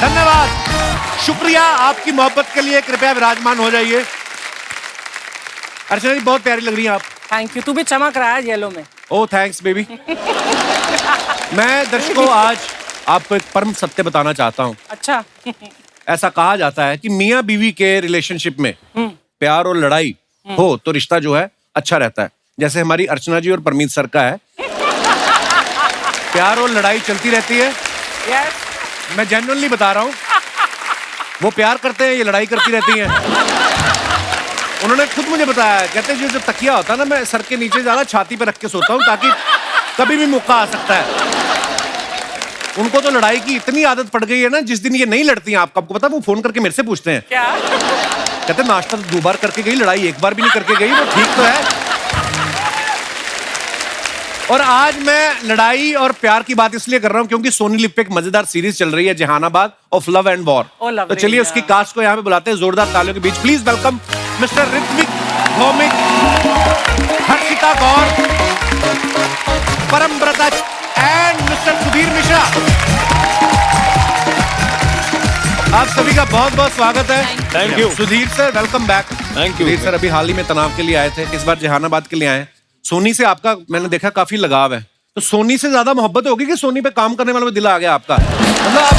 धन्यवाद, शुक्रिया आपकी मोहब्बत के लिए। कृपया विराजमान हो जाइए। अर्चना जी बहुत प्यारी लग रही हैं आप। Thank you. तू भी चमक रहा है येलो में। ओह थैंक्स बेबी। मैं दर्शकों आज आपको एक परम सत्य बताना चाहता हूँ। अच्छा। ऐसा कहा जाता है कि मियाँ बीवी के रिलेशनशिप में प्यार और लड़ाई हो तो रिश्ता जो है अच्छा रहता है। जैसे हमारी अर्चना जी और परमीत सर का है, प्यार और लड़ाई चलती रहती है। यस। मैं जेन्युइनली बता रहा हूँ, वो प्यार करते हैं, ये लड़ाई करती रहती हैं। उन्होंने खुद मुझे बताया, कहते हैं जो तकिया होता है ना, मैं सर के नीचे ज्यादा छाती पे रख के सोता हूँ ताकि कभी भी मौका आ सकता है। उनको तो लड़ाई की इतनी आदत पड़ गई है ना, जिस दिन ये नहीं लड़ती हैं, आपको पता है, वो फोन करके मेरे से पूछते हैं क्या? कहते हैं नाश्ता तो 2 बार करके गई, लड़ाई 1 बार भी नहीं करके गई, वो ठीक तो है। और आज मैं लड़ाई और प्यार की बात इसलिए कर रहा हूं क्योंकि सोनी लिव पे एक मजेदार सीरीज चल रही है, Jehanabad of love and war. तो चलिए उसकी कास्ट को यहाँ पे बुलाते हैं जोरदार तालियों के बीच। Please welcome mister Ritwik Bhaumik, Harshita Gaur, Paramvrata and mister Sudhir Mishra. आप सभी का बहुत बहुत स्वागत है। Thank you. Sudhir sir welcome back. Thank you. Sudhir sir अभी हाल ही में तनाव के लिए आए थे, इस बार जहानाबाद के लिए आए। सोनी से आपका मैंने देखा काफी लगाव है, तो सोनी से ज्यादा मोहब्बत होगी कि सोनी पे काम करने वालों में दिल आ गया आपका? मतलब आप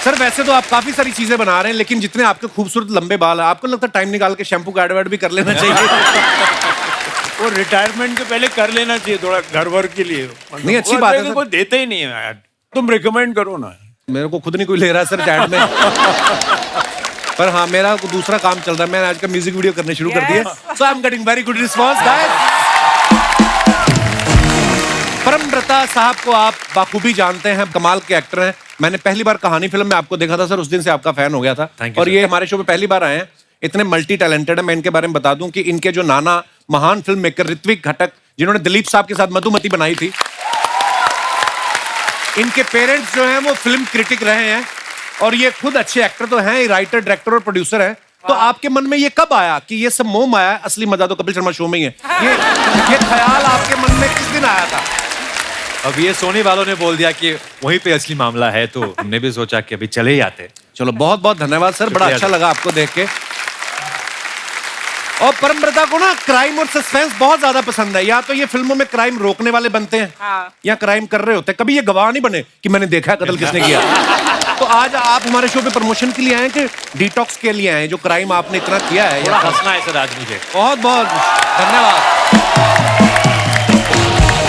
सर वैसे तो आप काफी सारी चीजें बना रहे हैं, लेकिन जितने आपके खूबसूरत लंबे बाल है, आपको लगता है टाइम निकाल के शैम्पू का एडवर्ट भी कर लेना चाहिए। वो रिटायरमेंट के पहले कर लेना चाहिए थोड़ा घर वर के लिए। नहीं अच्छी बात है, कोई देते ही नहीं है यार, तुम रिकमेंड करो ना। मेरे को खुद नहीं कोई ले रहा है सर चैट में। पर हाँ मेरा दूसरा काम चल रहा है, मैंने आज का म्यूजिक वीडियो करने शुरू कर दिया, so I am getting very good response guys. Paramvrata साहब को आप बाखूबी जानते हैं, कमाल के एक्टर हैं। मैंने पहली बार कहानी फिल्म में आपको देखा था सर, उस दिन से आपका फैन हो गया था। और ये हमारे शो में पहली बार आए हैं, इतने मल्टी टैलेंटेड है। मैं इनके बारे में बता दूं कि इनके जो नाना महान फिल्म मेकर ऋत्विक घटक, जिन्होंने दिलीप साहब के साथ मधुमती बनाई थी, इनके पेरेंट्स जो हैं वो फिल्म क्रिटिक रहे हैं और ये खुद अच्छे एक्टर तो हैं, राइटर डायरेक्टर और प्रोड्यूसर हैं। तो आपके मन में ये कब आया कि ये सब मोह माया है, असली मजा तो कपिल शर्मा शो में ही है? ये ख्याल आपके मन में किस दिन आया था? अब ये सोनी वालों ने बोल दिया कि वहीं पे असली मामला है, तो हमने भी सोचा कि अभी चले ही आते। चलो बहुत बहुत धन्यवाद सर, बड़ा अच्छा लगा आपको देख के। और परमव्रता को ना क्राइम और सस्पेंस बहुत ज्यादा पसंद है। या तो ये फिल्मों में क्राइम रोकने वाले बनते हैं, या क्राइम कर रहे होते हैं। कभी ये गवाह नहीं बने कि मैंने देखा है कत्ल किसने किया। तो आज आप हमारे शो पे प्रमोशन के लिए आए कि डिटॉक्स के लिए आए? जो क्राइम आपने इतना किया है, थोड़ा हंसना है सर आज मुझे। बहुत बहुत धन्यवाद।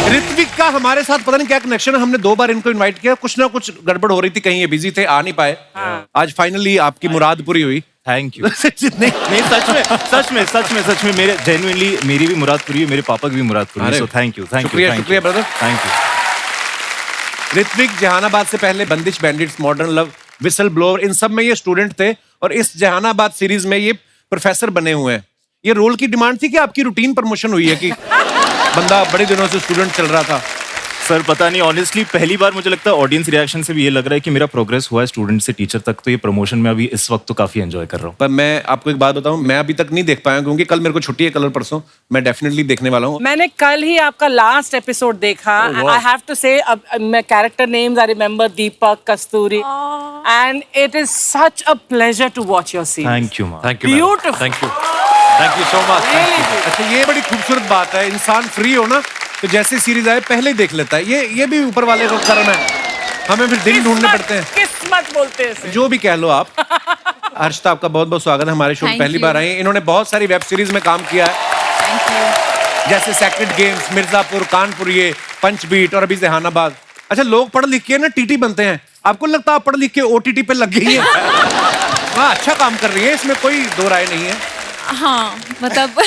ऋत्विक का हमारे साथ पता नहीं क्या कनेक्शन है, हमने 2 बार इनको इनवाइट किया, कुछ ना कुछ गड़बड़ हो रही थी, कहीं ये बिजी थे, आ नहीं पाए। आज फाइनली आपकी मुराद पूरी हुई। Thank you. नहीं सच में मेरे जेन्युइनली मेरी भी मुराद पूरी है, मेरे पापा की भी मुराद पूरी है। So thank you. शुक्रिया brother. Thank you. Ritwik Jehanabad से पहले Bandish bandits, modern love, whistle blower, इन सब में ये स्टूडेंट थे और इस जहानाबाद सीरीज में ये प्रोफेसर बने हुए हैं। ये रोल की डिमांड थी कि आपकी रूटीन प्रमोशन हुई है कि बंदा बड़े दिनों से स्टूडेंट चल रहा था? सर पता नहीं, ऑनेस्टली पहली बार मुझे लगता है ऑडियंस रिएक्शन से भी ये लग रहा है कि मेरा प्रोग्रेस हुआ है स्टूडेंट से टीचर तक। तो ये प्रमोशन में अभी इस वक्त तो काफी एंजॉय कर रहा हूँ। पर मैं आपको एक बात बताऊं, मैं अभी तक नहीं देख पाया क्योंकि कल मेरे को छुट्टी है, कल परसों मैं डेफिनेटली देखने वाला हूँ। मैंने कल ही आपका लास्ट एपिसोड देखा। आई हैव टू से, मैं character names I remember, Deepak, Kasturi, and it is such a pleasure to watch your series. Thank you ma'am. Thank you. Beautiful. Thank you so much. अच्छा ये बड़ी खूबसूरत बात है, इंसान फ्री हो ना तो जैसे सीरीज आए पहले ही देख लेता है। ये भी ऊपर वाले का करम है, हमें फिर दिन ढूंढने पड़ते हैं। किस्मत बोलते हैं इसे। जो भी कह लो आप। हर्षिता आपका बहुत बहुत स्वागत है हमारे शो में, पहली बार आई। इन्होंने बहुत सारी वेब सीरीज में काम किया है, जैसे सेक्रेड गेम्स, मिर्जापुर, कानपुर, ये पंचबीट और अभी जहानाबाद। अच्छा लोग पढ़ लिख के ना टीटी बनते हैं, आपको लगता है आप पढ़ लिख के ओटीटी पे लग गई है? हाँ अच्छा काम कर रही है, इसमें कोई दो राय नहीं है। हाँ मतलब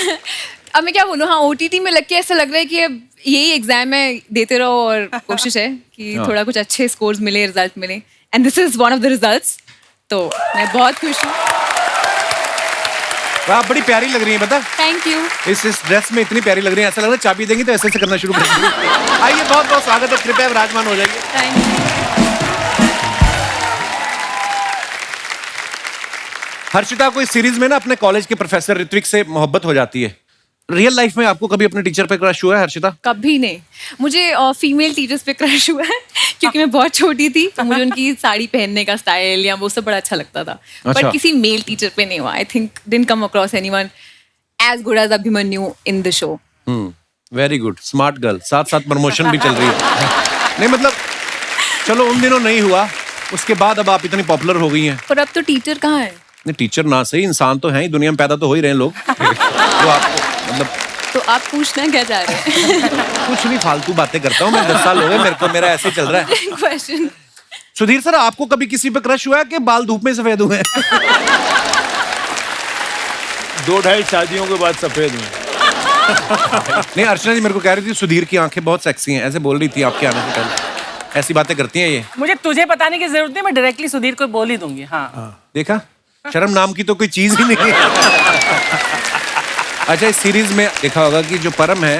अब मैं क्या बोलूँ, हाँ ओटीटी में लग के ऐसा लग रहा है कि अब यही एग्जाम है, देते रहो और कोशिश है कि थोड़ा कुछ अच्छे स्कोर्स मिले, रिजल्ट मिले, and this is one of the results. तो मैं बहुत खुश हूँ। आप बड़ी प्यारी लग रही हैं, बता। Thank you. इस ड्रेस में इतनी प्यारी लग रही है, ऐसा लग रहा है चाबी देंगी तो ऐसे से करना शुरू कर देंगी। आइए बहुत बहुत स्वागत है, कृपया विराजमान हो जाइए। Thank you. हर्षिता को इस सीरीज में ना अपने कॉलेज के प्रोफेसर ऋत्विक से मोहब्बत हो जाती है। रियल लाइफ में आपको कभी अपने टीचर पे क्रश हुआ है हर्षिता? कभी नहीं। मुझे फीमेल टीचर्स पे क्रश हुआ है क्योंकि मैं बहुत छोटी थी तो मुझे उनकी साड़ी पहनने का स्टाइल या वो सब बड़ा अच्छा लगता था. अच्छा. बट किसी मेल टीचर पे नहीं हुआ. I think didn't come across anyone as good as Abhimanyu in the show. Very good, smart girl. साथ साथ प्रमोशन भी चल रही है. नहीं मतलब चलो उन दिनों नहीं हुआ, उसके बाद अब आप इतनी पॉपुलर हो गई हैं. पर अब तो टीचर कहाँ है? नहीं टीचर ना सही, इंसान तो हैं ही, दुनिया में पैदा तो हो ही रहे हैं लोग. जो आपको मतलब तो आप पूछना क्या चाह रहे हैं? कुछ नहीं, फालतू बातें करता हूँ मैं. 10 साल हो गए मेरे को, मेरा ऐसे ही चल रहा है. क्वेश्चन. सुधीर सर, आपको कभी किसी पे क्रश हुआ है कि बाल धूप में सफेद हुए? 2-2.5 शादियों के बाद सफेद हुए. नहीं, अर्चना जी मेरे को कह रही थी सुधीर की आंखें बहुत सेक्सी हैं, ऐसे बोल रही थी आपके आने से पहले. ऐसी बातें करती हैं ये. मुझे तुझे बताने की जरूरत नहीं, मैं डायरेक्टली सुधीर को बोल ही दूंगी. हाँ. देखा, शर्म नाम की तो कोई चीज ही नहीं है. अच्छा, इस सीरीज में देखा होगा कि जो परम है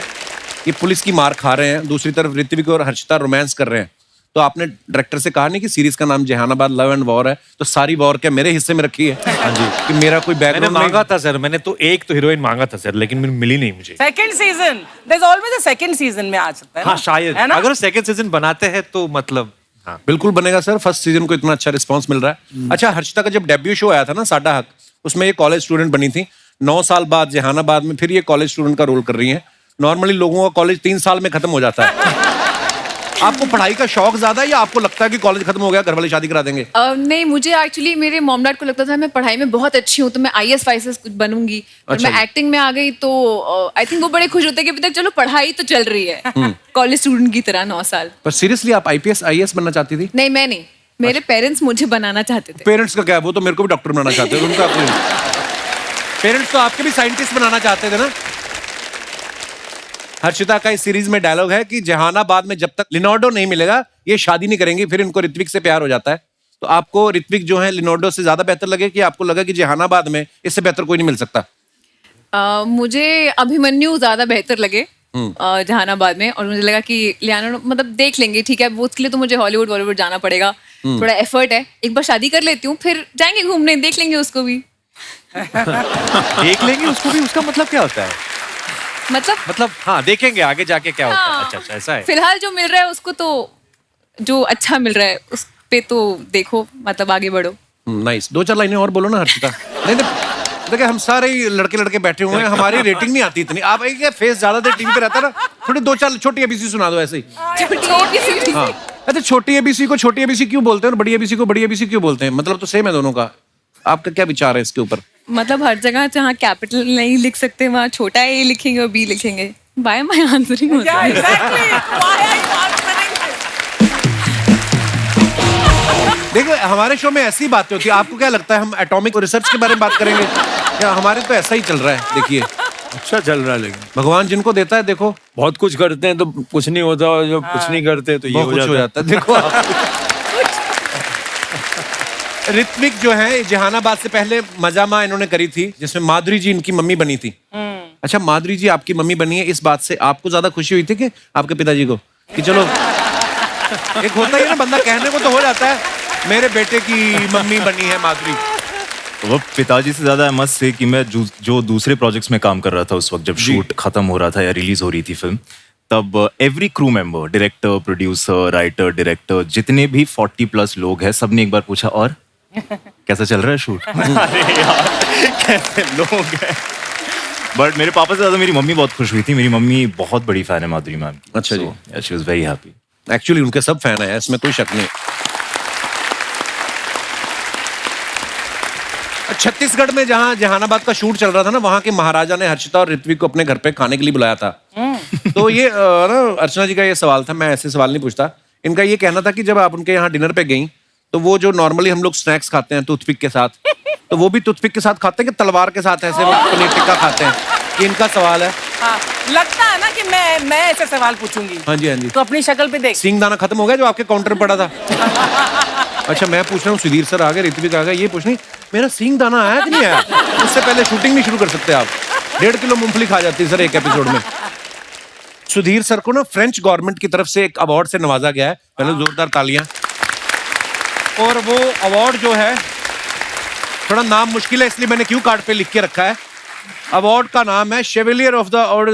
ये पुलिस की मार खा रहे हैं, दूसरी तरफ ऋत्विक और हर्षिता रोमांस कर रहे हैं. तो आपने डायरेक्टर से कहा नहीं कि सीरीज का नाम जहानाबाद लव एंड वॉर है, तो सारी वॉर क्या मेरे हिस्से में रखी है? हाँ जी. कि मेरा कोई मैंने बैकग्राउंड मांगा था सर, मैंने तो एक तो हीरोइन मांगा था सर, लेकिन मिली नहीं मुझे. Second season, there is always a second season में आ सकता है. हाँ ना? शायद, है ना? अगर सेकंड सीजन बनाते हैं तो मतलब हाँ. बिल्कुल बनेगा सर. फर्स्ट सीजन को इतना अच्छा रिस्पांस मिल रहा है. अच्छा, हर्षिता का जब डेब्यू शो आया था ना, साडा हक, उसमें ये कॉलेज स्टूडेंट बनी थी. 9 साल बाद जहानाबाद में फिर ये कॉलेज स्टूडेंट का रोल कर रही हैं. नॉर्मली लोगों का कॉलेज 3 साल में खत्म हो जाता है. आपको पढ़ाई का शौक ज्यादा है या आपको लगता है कि कॉलेज खत्म हो गया घर वाले शादी करा देंगे? नहीं, मुझे एक्चुअली मेरे मॉम डैड को लगता था मैं पढ़ाई में बहुत अच्छी हूँ तो मैं IAS वाईएस कुछ बनूंगी. पर अच्छा. मैं एक्टिंग में आ गई तो आई थिंक वो बड़े खुश होते कि अभी तक चलो पढ़ाई तो चल रही है कॉलेज स्टूडेंट की तरह 9 साल. पर सीरियसली आप IPS IAS बनना चाहती थी? नहीं, मैं नहीं, मेरे पेरेंट्स मुझे बनाना चाहते थे. पेरेंट्स का क्या है, वो तो मेरे को भी डॉक्टर बनाना चाहते थे. उनका पेरेंट्स तो आपके भी साइंटिस्ट बनाना चाहते थे ना. हर्षिता का इस सीरीज में डायलॉग है कि जहानाबाद में जब तक लिनोर्डो नहीं मिलेगा ये शादी नहीं करेंगी. फिर इनको ऋत्विक से प्यार हो जाता है. तो आपको ऋत्विक जो है लिनोर्डो से ज्यादा बेहतर लगे कि आपको लगा कि जहानाबाद में इससे बेहतर कोई नहीं मिल सकता? मुझे अभिमन्यु ज्यादा बेहतर लगे जहानाबाद में. और मुझे लगा कि लियानो मतलब देख लेंगे, ठीक है, वो उसके लिए तो मुझे हॉलीवुड बॉलीवुड जाना पड़ेगा. थोड़ा एफर्ट है. एक बार शादी कर लेती हूँ, फिर जाएंगे घूमने, देख लेंगे उसको भी. देख लेंगे उसको भी, उसका मतलब क्या होता है? मतलब हाँ, देखेंगे आगे जाके क्या होता है. हाँ, अच्छा अच्छा, ऐसा है. फिलहाल जो मिल रहा है उसको तो, जो अच्छा मिल रहा है उस पे तो देखो, मतलब आगे बढ़ो. नाइस. 2-4 लाइनें और बोलो ना हर्षिता. नहीं देखिए, हम सारे ही लड़के बैठे हुए हैं, हमारी रेटिंग नहीं आती इतनी. आप एक फेस ज्यादा देर टीवी पे रहता है ना, थोड़ी 2-4 छोटी ABC सुना दो ऐसे ही. हाँ. अच्छा, छोटी ABC को छोटी ABC क्यों बोलते हैं और बड़ी ABC को बड़ी ABC क्यों बोलते हैं? मतलब तो सेम है दोनों का. आपका क्या विचार है इसके ऊपर? मतलब हर जगह जहाँ कैपिटल नहीं लिख सकते वहाँ छोटा A लिखेंगे और B लिखेंगे. Why am I answering? Yeah, exactly. Why are you answering this? देखो, हमारे शो में ऐसी बातें होती है. आपको क्या लगता है हम एटॉमिक रिसर्च के बारे में बात करेंगे या हमारे तो ऐसा ही चल रहा है? देखिए, अच्छा चल रहा है, लेकिन भगवान जिनको देता है, देखो बहुत कुछ करते हैं तो कुछ नहीं होता, और जो कुछ नहीं करते तो ये बहुत कुछ हो जाता है. देखो आप. ऋत्विक जो है जहानाबाद से पहले मजामा इन्होंने करी थी जिसमें माधुरी जी इनकी मम्मी बनी थी. अच्छा, माधुरी जी आपकी मम्मी बनी है, इस बात से आपको ज्यादा खुशी हुई थी कि आपके पिताजी को? कि चलो, एक होता ही है ना, बंदा कहने को तो हो जाता है मेरे बेटे की मम्मी बनी है माधुरी. वो पिताजी से ज्यादा मस्त से कि मैं जो दूसरे प्रोजेक्ट्स में काम कर रहा था उस वक्त, जब शूट खत्म हो रहा था या रिलीज हो रही थी फिल्म, तब every crew member, director, producer, writer, director, जितने भी 40+ लोग हैं, सबने एक बार पूछा और कैसा चल रहा है शूट? अरे यार, कैसे लोग हैं. बट मेरे पापा से ज्यादा मेरी मम्मी बहुत खुश हुई थी. मेरी मम्मी बहुत बड़ी फैन है माधुरी मैम की. अच्छा जी. She was very happy. Actually उनके सब फैन है, इसमें कोई शक नहीं. छत्तीसगढ़ में जहां जहानाबाद का शूट चल रहा था ना, वहां के महाराजा ने हर्षिता और ऋत्विक को अपने घर पे खाने के लिए बुलाया था. तो ये ना अर्चना जी का ये सवाल था, मैं ऐसे सवाल नहीं पूछता. इनका ये कहना था कि जब आप उनके यहाँ डिनर पे गई तो वो जो नॉर्मली हम लोग स्नैक्स खाते हैं टूथपिक के साथ, तो वो भी टूथपिक के साथ खाते हैं कि तलवार के साथ ऐसे वो पनीर टिक्का खाते हैं? ये इनका सवाल है. हाँ, लगता है ना कि मैं ऐसे सवाल पूछूंगी. हाँ जी, हाँ जी. तो अपनी शक्ल पे देख. सिंग दाना खत्म हो गया जो आपके काउंटर पर पड़ा था? अच्छा, मैं पूछ रहा हूँ, सुधीर सर आ गए, ऋत्विक आ गए, ये पूछ नहीं मेरा सिंग दाना आया कि नहीं आया? उससे पहले शूटिंग नहीं शुरू कर सकते आप. 1.5 किलो मूंगफली खा जाती है सर एक एपिसोड में. सुधीर सर को ना फ्रेंच गवर्नमेंट की तरफ से एक अवार्ड से नवाजा गया है. पहले जोरदार तालियां. और वो अवार्ड जो है, थोड़ा नाम मुश्किल है इसलिए मैंने क्यू कार्ड पे लिख के रखा है. अवार्ड का नाम है शेवलियर ऑफ द ऑर्डर.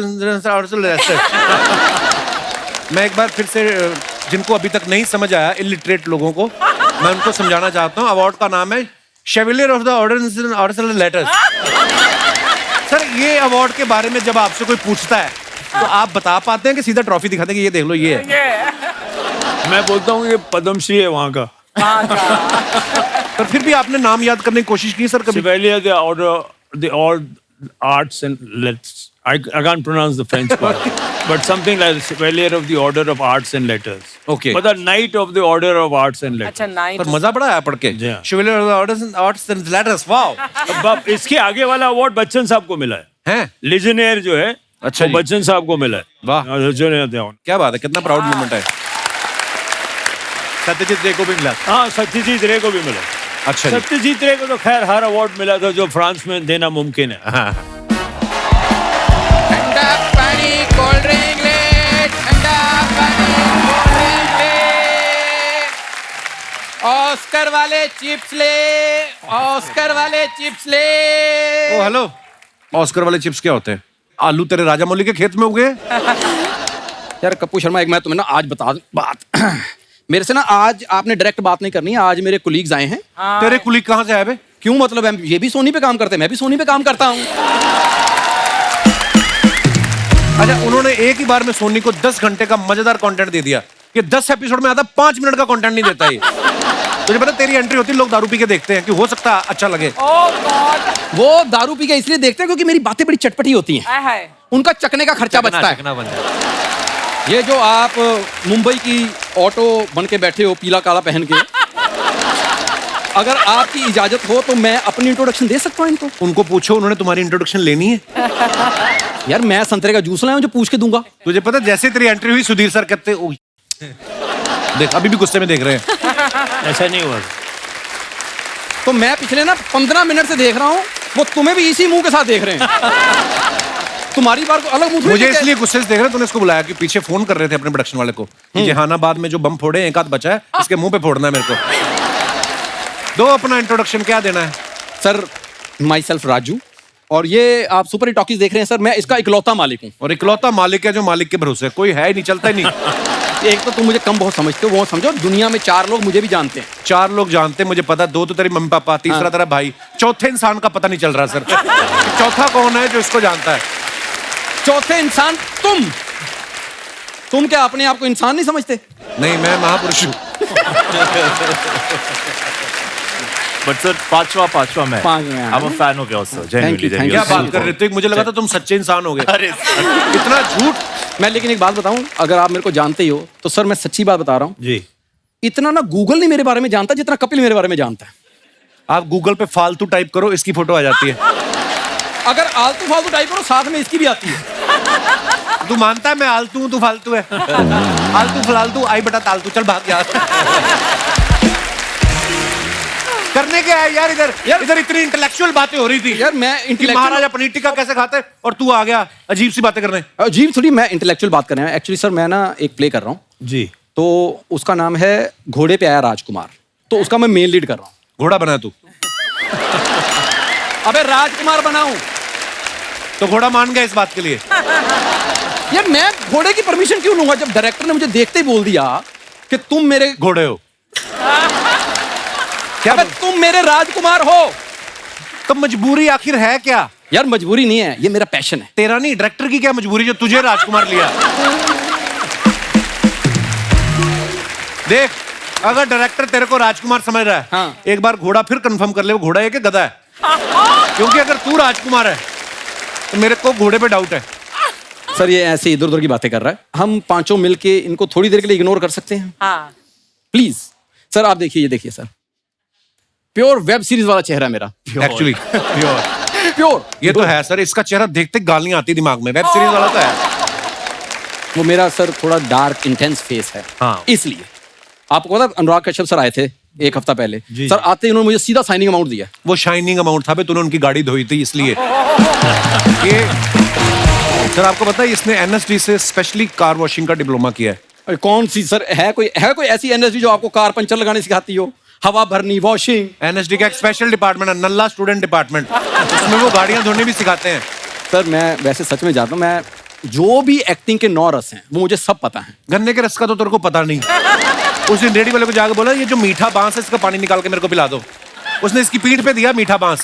मैं एक बार फिर से जिनको अभी तक नहीं समझ आया, इलिटरेट लोगों को, मैं उनको समझाना चाहता हूँ। अवार्ड का नाम है chevalier of the order letters. Sir, ये अवार्ड के बारे में जब आपसे कोई पूछता है तो आप बता पाते हैं कि सीधा ट्रॉफी दिखाते हैं कि ये देख लो ये है? मैं बोलता हूँ ये पद्मश्री है वहाँ का। पर फिर भी आपने नाम याद करने की कोशिश की सर कभी? Chevalier the order, the all arts and letters. I can't pronounce the French part, but something like Chevalier of the Order of Arts and Letters. Okay. But the Knight of the Order of Arts and Letters. अच्छा, knight. पर मजा बड़ा आया पढ़ के। जी हाँ। Chevalier of the order arts and letters, wow. अब इसके आगे वाला अवार्ड बच्चन साहब को मिला है। हैं? लिजेनियर जो है, अच्छा वो जी। बच्चन साहब को मिला है। वाह। Legionnaire थे उन। क्या बात है, कितना प्राउड मोमेंट है। सत्यजीत रे को भी मिला। हाँ, सत्यजीत रे को भी मिला। अच्छा जी। सत्यजीत रे को तो खैर हर अवार्ड मिला था जो फ्रांस में देना मुमकिन है। हाँ। ठंडा पानी कोल्ड ड्रिंक ले, ठंडा पानी कोल्ड ड्रिंक ले, ऑस्कर वाले चिप्स ले, ऑस्कर वाले चिप्स ले। ओ हेलो, ऑस्कर वाले चिप्स क्या होते हैं? आलू तेरे राजामौली के खेत में उगे? यार कप्पू शर्मा, एक मैं तुम्हें ना आज बता दूं बात। मेरे से ना आज आपने डायरेक्ट बात नहीं करनी है। आज मेरे कुलीग्स आए हैं। तेरे कुलीग कहाँ से आए बे? क्यों मतलब है? ये भी सोनी पे काम करते हैं, मैं भी सोनी पे काम करता हूँ। अच्छा, उन्होंने एक ही बार में सोनी को 10 घंटे का मजेदार कंटेंट दे दिया। ये 10 एपिसोड में आता 5 मिनट का कंटेंट नहीं देता ये। तुझे पता तेरी एंट्री होती है, लोग दारू पी के देखते हैं कि हो सकता है अच्छा लगे। वो दारू पी के इसलिए देखते हैं क्योंकि मेरी बातें बड़ी चटपटी होती हैं। है। उनका चकने का खर्चा बचता है। चकना बन जाए। ये जो आप मुंबई की ऑटो बन के बैठे हो पीला काला पहन के, अगर आपकी इजाजत हो तो मैं अपनी इंट्रोडक्शन दे सकता हूँ इनको। उनको पूछो, उन्होंने तुम्हारी इंट्रोडक्शन लेनी है। यार मैं संतरे का जूस लाया हूं जो पूछ के दूंगा। तुझे पता जैसे तेरी एंट्री हुई सुधीर सर कहते ओ देख, अभी भी गुस्से में देख रहे हैं। ऐसा नहीं हुआ। तो मैं पिछले ना 15 मिनट से देख रहा हूँ, वो तुम्हें भी इसी मुंह के साथ देख रहे हैं। तुम्हारी बार को अलग मुंह। मुझे इसलिए गुस्से से देख रहे हैं, तूने इसको बुलाया कि पीछे फोन कर रहे थे अपने प्रोडक्शन वाले को कि जहानाबाद में जो बम फोड़े एक आध बचा है, इसके मुंह पे फोड़ना है मेरे को। दो अपना इंट्रोडक्शन, क्या देना है? सर, माई सेल्फ राजू, और ये आप सुपर टॉकीज देख रहे हैं सर। मैं इसका इकलौता मालिक हूँ। और इकलौता मालिक है जो मालिक के भरोसे, कोई है ही नहीं, चलता ही नहीं। एक तो तुम मुझे कम बहुत समझते हो, वो समझो दुनिया में 4 लोग मुझे भी जानते हैं। 4 लोग जानते हैं मुझे पता, 2 तो तेरी मम्मी पापा, तीसरा तेरा भाई, चौथे इंसान का पता नहीं चल रहा सर। चौथा कौन है जो इसको जानता है? चौथे इंसान तुम क्या अपने आप को इंसान नहीं समझते? नहीं, मैं महापुरुष हूँ। बट सर पांचवा मैं पांचवा, I'm a fan of yours, sir. Thank you, thank you. क्या बात कर रहे थे? मुझे लगा था तुम सच्चे इंसान हो गए। अरे इतना झूठ। मैं लेकिन एक बात बताऊं, अगर आप मेरे को जानते ही हो तो सर मैं सच्ची बात बता रहा हूं, जी। इतना ना गूगल नहीं मेरे बारे में जानता जितना कपिल मेरे बारे में जानता है। आप गूगल पे फालतू टाइप करो, इसकी फोटो आ जाती है। अगर आलतू फालतू टाइप करो साथ में इसकी भी आती है। तू मानता है मैं आलतू हूँ, तू फालतू है। आलतू फलालतू आई बटा तालतू, चल भाग यार। करने क्या है यार इधर? इधर इतनी इंटेलेक्चुअल बातें हो रही थी यार मैं कि इंटेलेक्चुअल, महाराजा पनीर टिक्का कैसे खाते हैं, और तू आ गया अजीब सी बातें करने। अजीब थोड़ी, मैं इंटेलेक्चुअल बात कर रहा हूं। एक्चुअली सर मैं ना एक प्ले कर रहा हूँ, जी। तो उसका नाम है घोड़े पे आया राजकुमार, तो उसका मैं मेन लीड कर रहा हूँ। घोड़ा बना तू? अबे राजकुमार बनाऊं तो घोड़ा मान गया इस बात के लिए? यार मैं घोड़े की परमिशन क्यों लूंगा जब डायरेक्टर ने मुझे देखते ही बोल दिया कि तुम मेरे घोड़े हो। क्या तुम मेरे राजकुमार हो? तो मजबूरी आखिर है क्या? यार मजबूरी नहीं है, ये मेरा पैशन है। तेरा नहीं, डायरेक्टर की क्या मजबूरी जो तुझे राजकुमार लिया? देख, अगर डायरेक्टर तेरे को राजकुमार समझ रहा है, हाँ। एक बार घोड़ा फिर कंफर्म कर ले वो घोड़ा है कि गधा है। क्योंकि अगर तू राजकुमार है तो मेरे को घोड़े पे डाउट है। सर ये ऐसे इधर उधर की बातें कर रहा है, हम पांचों मिलके इनको थोड़ी देर के लिए इग्नोर कर सकते हैं हाँ। प्लीज। सर आप देखिए, ये देखिए सर, प्योर वेब सीरीज वाला चेहरा है मेरा। एक्चुअली प्योर ये तो है सर, इसका चेहरा देखते गालियां आती दिमाग में। वेब सीरीज वाला तो है। वो मेरा सर थोड़ा डार्क इंटेंस फेस है, हाँ। इसलिए। आपको पता अनुराग कश्यप सर आए थे एक हफ्ता पहले, जी, सर जी। आते ही उन्होंने मुझे सीधा साइनिंग अमाउंट दिया। वो शाइनिंग अमाउंट था बे, तूने उनकी गाड़ी धोई थी इसलिए। ये सर आपको पता है इसने एनएसडी से स्पेशली कार वॉशिंग का डिप्लोमा किया है। अरे कौन सी सर, है कोई ऐसी एनएसडी जो आपको कार पंचर लगाने सिखाती हो, हवा भरनी, वॉशिंग? एनएसडी का एक स्पेशल डिपार्टमेंट है, नल्ला स्टूडेंट डिपार्टमेंट, उसमें वो गाड़ियां धोने भी सिखाते हैं। सर मैं वैसे सच में जानता हूँ, मैं जो भी एक्टिंग के 9 रस हैं वो मुझे सब पता है। गन्ने के रस का तो तेरे को पता नहीं। उस दिन रेडी वाले को जाकर बोला ये जो मीठा बांस है इसका पानी निकाल के मेरे को पिला दो। उसने इसकी पीठ पे दिया मीठा बांस।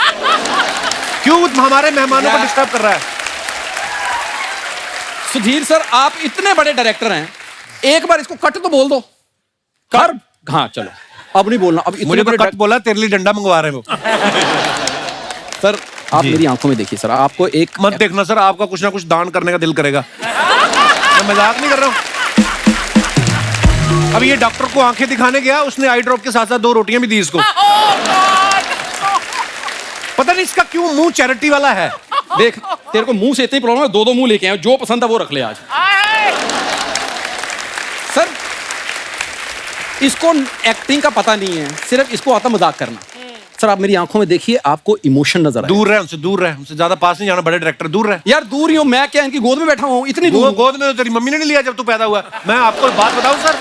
क्यों हमारे मेहमानों को डिस्टर्ब कर रहा है? सुधीर सर, आप इतने बड़े डायरेक्टर हैं, एक बार इसको कट तो बोल दो। कर, हाँ चलो, अब नहीं बोलना। अब मुझे तो कट बोला, तेरे लिए डंडा मंगवा रहे हैं वो। सर आप मेरी आंखों में देखिए सर, आपको एक मत देखना सर, आपका कुछ ना कुछ दान करने का दिल करेगा। मैं मजाक नहीं कर रहा हूँ। अब ये डॉक्टर को आंखें दिखाने गया, उसने आई ड्रॉप के साथ साथ 2 रोटियां भी दी इसको। पता नहीं इसका क्यों मुंह चैरिटी वाला है। देख, तेरे को मुंह से इतनी प्रॉब्लम है, 2 मुंह लेके आए, जो पसंद है वो रख ले आज। सर इसको एक्टिंग का पता नहीं है, सिर्फ इसको आता मजाक करना। सर आप मेरी आंखों में देखिए, आपको इमोशन नजर आए। दूर रहे हमसे, दूर रहे हमसे, ज्यादा पास नहीं जाना, बड़े डायरेक्टर दूर रहे। यार दूर ही हूं मैं, क्या इनकी गोद में बैठा हूं? इतनी दूर। गोद में तो तेरी मम्मी ने नहीं लिया जब तू पैदा हुआ। मैं आपको बात बताऊं सर,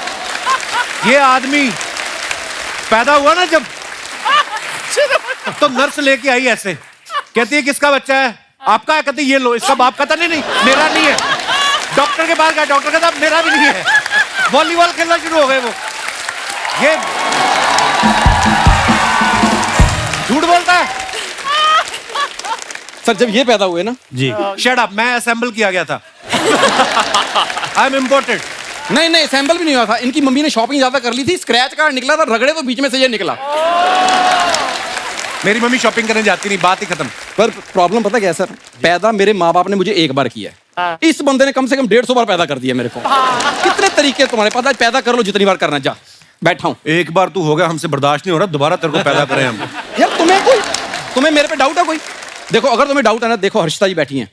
ये आदमी पैदा हुआ ना जब, तो नर्स लेके आई ऐसे, कहती है किसका बच्चा है? आपका है। कहती ये लो, इसका बाप कहता नहीं नहीं मेरा नहीं है। डॉक्टर के पास गया, डॉक्टर कहता मेरा भी नहीं है। वॉलीबॉल खेलना शुरू हो गए वो। ये झूठ बोलता है। सर जब ये पैदा हुए ना जी, शट अप, मैं असेंबल किया गया था। I am imported. नहीं असेंबल भी नहीं हुआ था। इनकी मम्मी ने शॉपिंग ज्यादा कर ली थी, स्क्रैच कार्ड निकला था, रगड़े तो बीच में से ये निकला। मेरी मम्मी शॉपिंग करने जाती नहीं, बात ही खत्म। पर प्रॉब्लम पता क्या है सर, पैदा मेरे माँ बाप ने मुझे एक बार किया है, इस बंदे ने कम से कम 150 बार पैदा कर दिया मेरे को। कितने तरीके तुम्हारे पास, आज पैदा कर लो जितनी बार करना। जा बैठा हूं। एक बार तू हो गया, हमसे बर्दाश्त नहीं हो रहा, दोबारा तेरे को पैदा करें हम। यार तुम्हें मेरे पे डाउट है कोई? देखो अगर तुम्हें डाउट है ना, देखो हर्षिता जी बैठी हैं।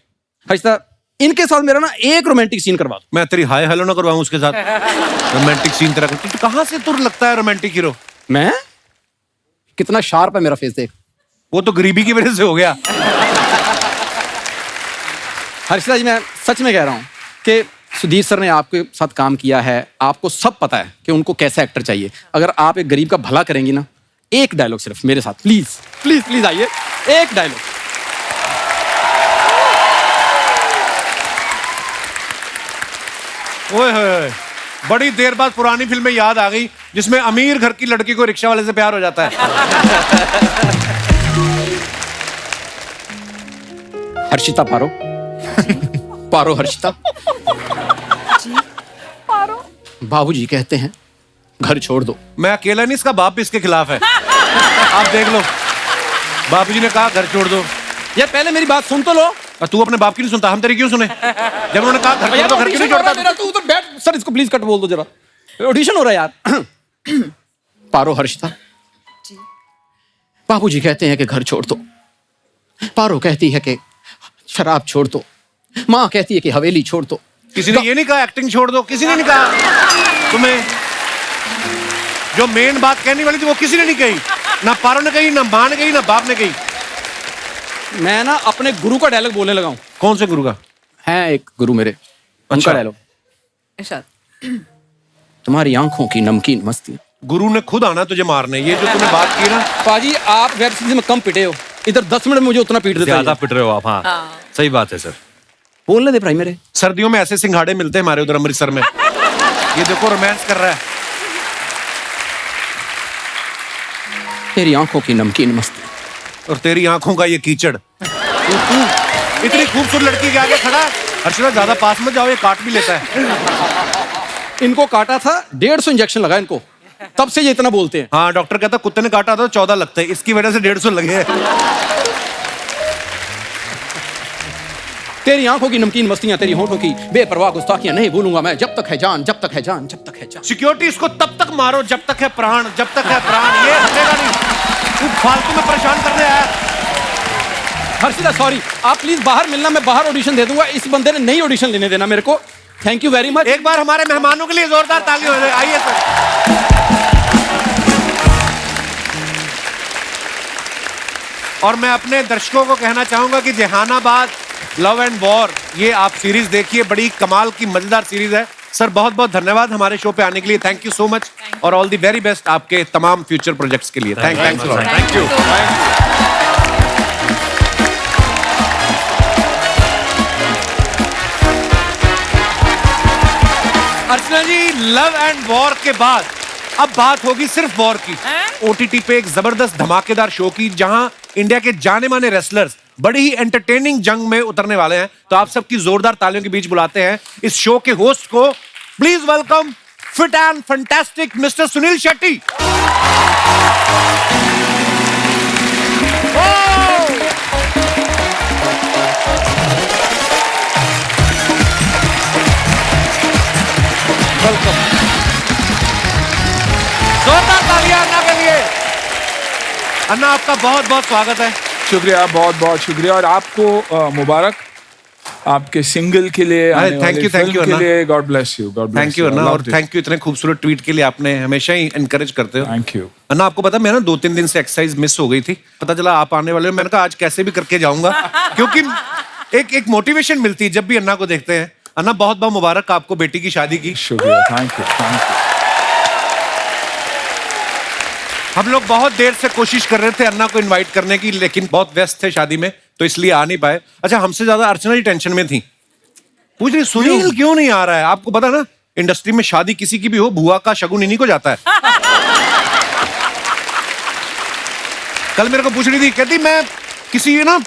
हर्षिता, इनके साथ मेरा ना एक रोमांटिक सीन करवा दो। मैं तेरी हाय हेलो ना करवाऊं उसके साथ? रोमांटिक सीन तेरा तू कहां से तुर लगता है रोमांटिक हीरो? मैं कितना शार्प है मेरा फेस, देख। वो तो गरीबी की वजह से हो गया। हर्षिता जी, मैं सच में कह रहा हूं कि सुधीर सर ने आपके साथ काम किया है, आपको सब पता है कि उनको कैसा एक्टर चाहिए। अगर आप एक गरीब का भला करेंगी ना, एक डायलॉग सिर्फ मेरे साथ, प्लीज प्लीज प्लीज आइए, एक डायलॉग। ओए होए, बड़ी देर बाद पुरानी फिल्में याद आ गई जिसमें अमीर घर की लड़की को रिक्शा वाले से प्यार हो जाता है। हर्षिता पारो। पारो हर्षिता। बाबूजी कहते हैं घर छोड़ दो। मैं अकेला नहीं, इसका बाप भी इसके खिलाफ है। आप देख लो, बाबूजी ने कहा घर छोड़ दो। यार पहले मेरी बात सुन तो लो। और तू अपने बाप की नहीं सुनता, हम तेरी क्यों सुने? जब उन्होंने कहा घर छोड़ दो, घर क्यों नहीं छोड़ता? मेरा तू उधर बैठ। सर इसको प्लीज कट बोल दो जरा, ऑडिशन हो रहा है यार। पारो हर्षिता, बाबूजी कहते हैं कि घर छोड़ दो, पारो कहती है कि शराब छोड़ दो, माँ कहती है कि हवेली छोड़ दो। किसी ने ये नहीं कहा एक्टिंग छोड़ दो, किसी ने नहीं कहा। तुम्हें जो मेन बात कहने वाली थी वो किसी ने नहीं कही, ना पारो ने कही, ना माँ ने कही, ना बाप ने कही। मैं ना अपने गुरु का डायलॉग बोलने लगा हूं। कौन से गुरु का? है एक गुरु मेरे, उनका डायलॉग। तुम्हारी आंखों की नमकीन मस्ती। गुरु ने खुद आना तुझे मारने। ये जो तूने बात की ना, पाजी आप वेब सीरीज में कम पिटे हो, इधर 10 मिनट में मुझे उतना पीट देते ज्यादा पिट रहे हो आप। हाँ, सही बात है सर। बोलने दे भाई मेरे। सर्दियों में ऐसे सिंघाड़े मिलते हैं हमारे उधर अमृतसर में। ये देखो रोमांस कर रहा है। तेरी आंखों की नमकीन मस्ती और तेरी आंखों का ये कीचड़। तू इतनी खूबसूरत लड़की के आगे खड़ा है। हर्षिता ज्यादा पास मत जाओ, ये काट भी लेता है। इनको काटा था, 150 इंजेक्शन लगा इनको, तब से ये इतना बोलते हैं। हाँ, डॉक्टर कहता कुत्ते ने काटा था 14 लगते हैं, इसकी वजह से 150 लगे हैं। तेरी आंखों की नमकीन मस्तियां, तेरी होठों की बेपरवाह गुस्ताखियां नहीं भूलूंगा मैं, जब तक है जान, जब तक है जान, जब तक है जान। सिक्योरिटी, इसको तब तक मारो जब तक है प्राण, जब तक है प्राण। ये हटेगा नहीं। तू फालतू में परेशान करने आया। हर्षिता सॉरी, आप प्लीज बाहर मिलना, मैं बाहर ऑडिशन दे दूंगा। इस बंदे ने नहीं ऑडिशन लेने देना मेरे को। Thank you very much. एक बार हमारे मेहमानों के लिए जोरदार ताली हो जाए। आइए सर। और मैं अपने दर्शकों को कहना चाहूंगा कि जहानाबाद लव एंड वॉर, ये आप सीरीज देखिए, बड़ी कमाल की मजेदार सीरीज है। सर बहुत बहुत धन्यवाद हमारे शो पे आने के लिए। थैंक यू सो मच और ऑल द वेरी बेस्ट आपके तमाम फ्यूचर प्रोजेक्ट्स के लिए। Thanks lot. Thank you. Archana ji, love and war के बाद अब बात होगी सिर्फ वॉर की। ओटीटी पे एक जबरदस्त धमाकेदार शो की, जहां इंडिया के जाने माने रेसलर्स बड़ी ही एंटरटेनिंग जंग में उतरने वाले हैं। तो आप सबकी जोरदार तालियों के बीच बुलाते हैं इस शो के होस्ट को। Please welcome fit and fantastic mister Sunil Shetty. Welcome. जोरदार तालियां अन्ना के लिए। अन्ना, आपका बहुत बहुत स्वागत है। शुक्रिया, बहुत बहुत शुक्रिया। और आपको मुबारक आपके सिंगल के लिए, आने थैंक वाले यू फिल्म के लिए। God bless you, God bless thank you Anna, और थैंक यू इतने खूबसूरत ट्वीट के लिए। आपने हमेशा ही एनकरेज करते हो। Thank you. अन्ना, आपको पता, मैं ना 2-3 दिन से एक्सरसाइज मिस हो गई थी। पता चला आप आने वाले हो, मैंने कहा आज कैसे भी करके जाऊंगा, क्योंकि एक मोटिवेशन मिलती है जब भी अन्ना को देखते हैं। अन्ना, बहुत बहुत मुबारक आपको बेटी की शादी की। शुक्रिया, थैंक यू, थैंक यू। हम लोग बहुत देर से कोशिश कर रहे थे अन्ना को इनवाइट करने की, लेकिन बहुत व्यस्त थे शादी में, तो इसलिए आ नहीं पाए। अच्छा, हमसे ज्यादा अर्चना जी टेंशन में थी, पूछ रही सुनील क्यों नहीं आ रहा है। आपको पता ना, इंडस्ट्री में शादी किसी की भी हो, बुआ का शगुन इन्हीं को जाता है। कल मेरे को पूछ रही थी, कहती मैं किसी ना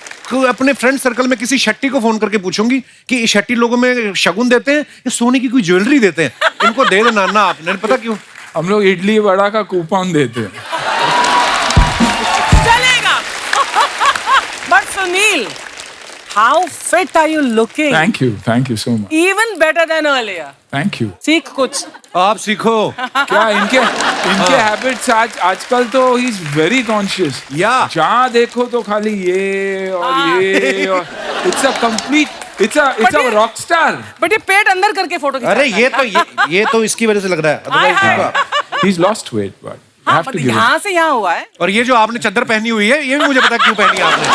अपने फ्रेंड सर्कल में किसी शेट्टी को फोन करके पूछूंगी कि शेट्टी लोगों में शगुन देते हैं या सोने की कोई ज्वेलरी देते हैं, इनको दे देना ना आपने। पता क्यों? हम लोग इडली वड़ा का कूपन देते हैं। चलेगा। But Sunil, how fit are you looking? Thank you so much. Even better than earlier. Thank you. सीख कुछ। आप सीखो। क्या इनके हैबिट्स आजकल तो ही इज वेरी कॉन्शियस। या जहाँ देखो तो खाली ये और ये और it's a complete, it's a rock star. But ये पेट अंदर करके फोटो खिंचाता अरे है। ये तो इसकी वजह से लग रहा है, otherwise होगा। He is lost weight, but हाँ, but यहाँ से यहाँ हुआ है। और ये जो आपने चद्दर पहनी हुई है, ये भी मुझे पता क्यों पहनी है आपने।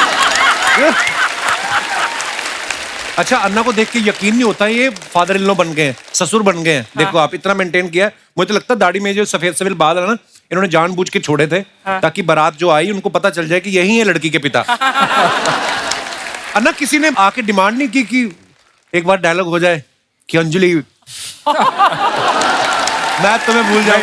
अच्छा, अन्ना को देख के यकीन नहीं होता ये फादर इन लॉ बन गए हैं, ससुर बन गए हैं। देखो आप इतना मेंटेन किया है। मुझे तो लगता है दाढ़ी में जो सफेद सफेद बाल है ना, इन्होंने जानबूझ के छोड़े थे ताकि बारात जो आई उनको पता चल जाए कि यही है लड़की के पिता। अन्ना, किसी ने आके डिमांड नहीं की कि एक बार डायलॉग हो जाए कि अंजलि मैं तुम्हें भूल जाऊं?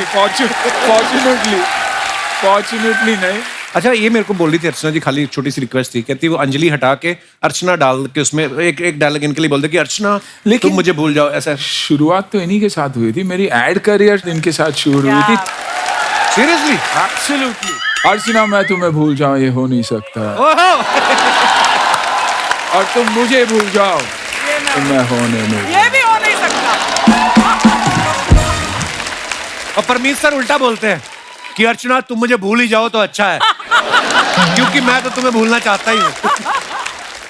फॉर्चुनेटली नहीं। अच्छा, ये मेरे को बोल रही थी अर्चना जी, खाली छोटी सी रिक्वेस्ट थी, कहती वो अंजलि हटा के अर्चना डाल के उसमें एक डायलॉग इनके लिए बोल दे कि अर्चना लेकिन तुम मुझे भूल जाओ। ऐसा शुरुआत तो इन्हीं के साथ हुई थी, मेरी एड करियर इनके साथ शुरू हुई थी। सीरियसली? एब्सोल्युटली। अर्चना मैं तुम्हें भूल जाऊं ये हो नहीं सकता, और तुम मुझे भूल जाओ तो मैं होने नहीं। ये भी हो नहीं सकता। और परमीत सर उल्टा बोलते हैं कि अर्चना तुम मुझे भूल ही जाओ तो अच्छा है, क्योंकि मैं तो तुम्हें भूलना चाहता ही हूँ।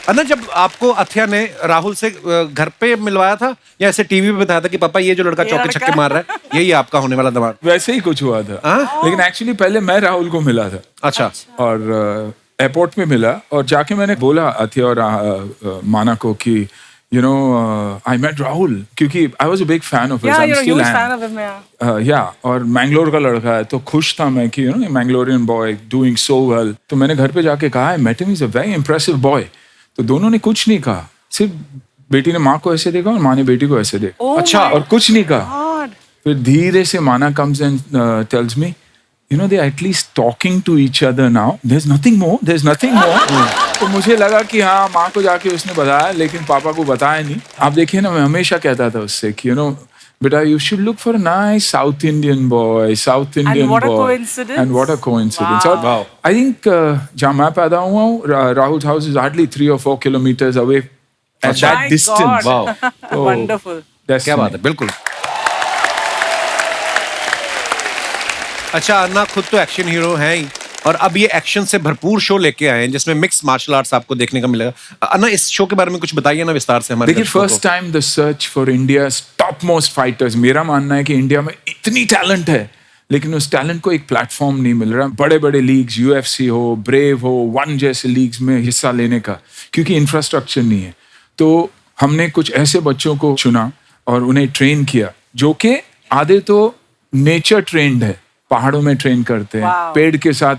अन्ना, जब आपको अथिया ने राहुल से घर पे मिलवाया था या ऐसे टीवी पे बताया था कि पापा ये जो लड़का चौके छक्के मार रहा है यही आपका होने वाला दामाद? वैसे ही कुछ हुआ था। लेकिन एक्चुअली पहले मैं राहुल को मिला था। अच्छा। और एयरपोर्ट में मिला और जाके मैंने बोला अथिया और माना को कि you know, I met Rahul क्योंकि I was a big fan of his. Yeah, I'm you're a still huge am. fan of him, yeah. Yeah, और मैंगलोर का लड़का है तो खुश था मैं कि Mangalorean boy doing so well. तो मैंने घर पे जाके कहा I met him, he's a very impressive boy। तो दोनों ने कुछ नहीं कहा, सिर्फ बेटी ने माँ को ऐसे देखा और माँ ने बेटी को ऐसे देखा। Oh अच्छा, my और कुछ नहीं कहा। God. फिर धीरे से माना comes and tells me, you know, they're at least talking to each other now. There's nothing more. तो मुझे लगा कि हाँ, माँ को जाके उसने बताया, लेकिन पापा को बताया नहीं। आप देखिए ना, मैं हमेशा कहता था उससे कि you know, बेटा, you should look for a nice South Indian boy, South Indian boy. And what a coincidence. And what a coincidence. Wow. और I think जहाँ मैं पैदा हुआ हूँ, Rahul's house is hardly 3 or 4 kilometers away at that My distance. God. तो Wonderful. क्या बात है, बिल्कुल। अच्छा, अन्ना खुद तो एक्शन हीरो हैं ही, और अब ये एक्शन से भरपूर शो लेके आए हैं जिसमें मिक्स मार्शल आर्ट्स आपको देखने का मिलेगा। अन्ना, इस शो के बारे में कुछ बताइए ना विस्तार से हमारे देखिए, first time the search for India's top most fighters. मेरा मानना है कि इंडिया में इतनी टैलेंट है, लेकिन उस टैलेंट को एक प्लेटफॉर्म नहीं मिल रहा। बड़े बड़े लीग्स, UFC हो, ब्रेव हो, वन जैसे लीग्स में हिस्सा लेने का, क्योंकि इंफ्रास्ट्रक्चर नहीं है। तो हमने कुछ ऐसे बच्चों को चुना और उन्हें ट्रेन किया, जो कि आधे तो नेचर ट्रेंड है, पहाड़ों में ट्रेन करते हैं, पेड़ के साथ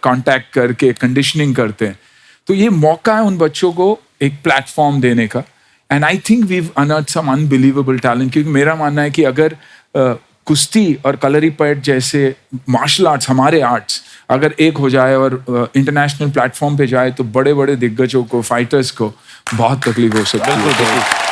कांटेक्ट करके कंडीशनिंग करते हैं। तो ये मौका है उन बच्चों को एक प्लेटफॉर्म देने का, एंड आई थिंक वी अनर्थ सम अनबिलीवेबल टैलेंट, क्योंकि मेरा मानना है कि अगर कुश्ती और कलरीपयट जैसे मार्शल आर्ट्स, हमारे आर्ट्स अगर एक हो जाए और इंटरनेशनल प्लेटफॉर्म पे जाए तो बड़े बड़े दिग्गजों को, फाइटर्स को बहुत तकलीफ हो सकती है।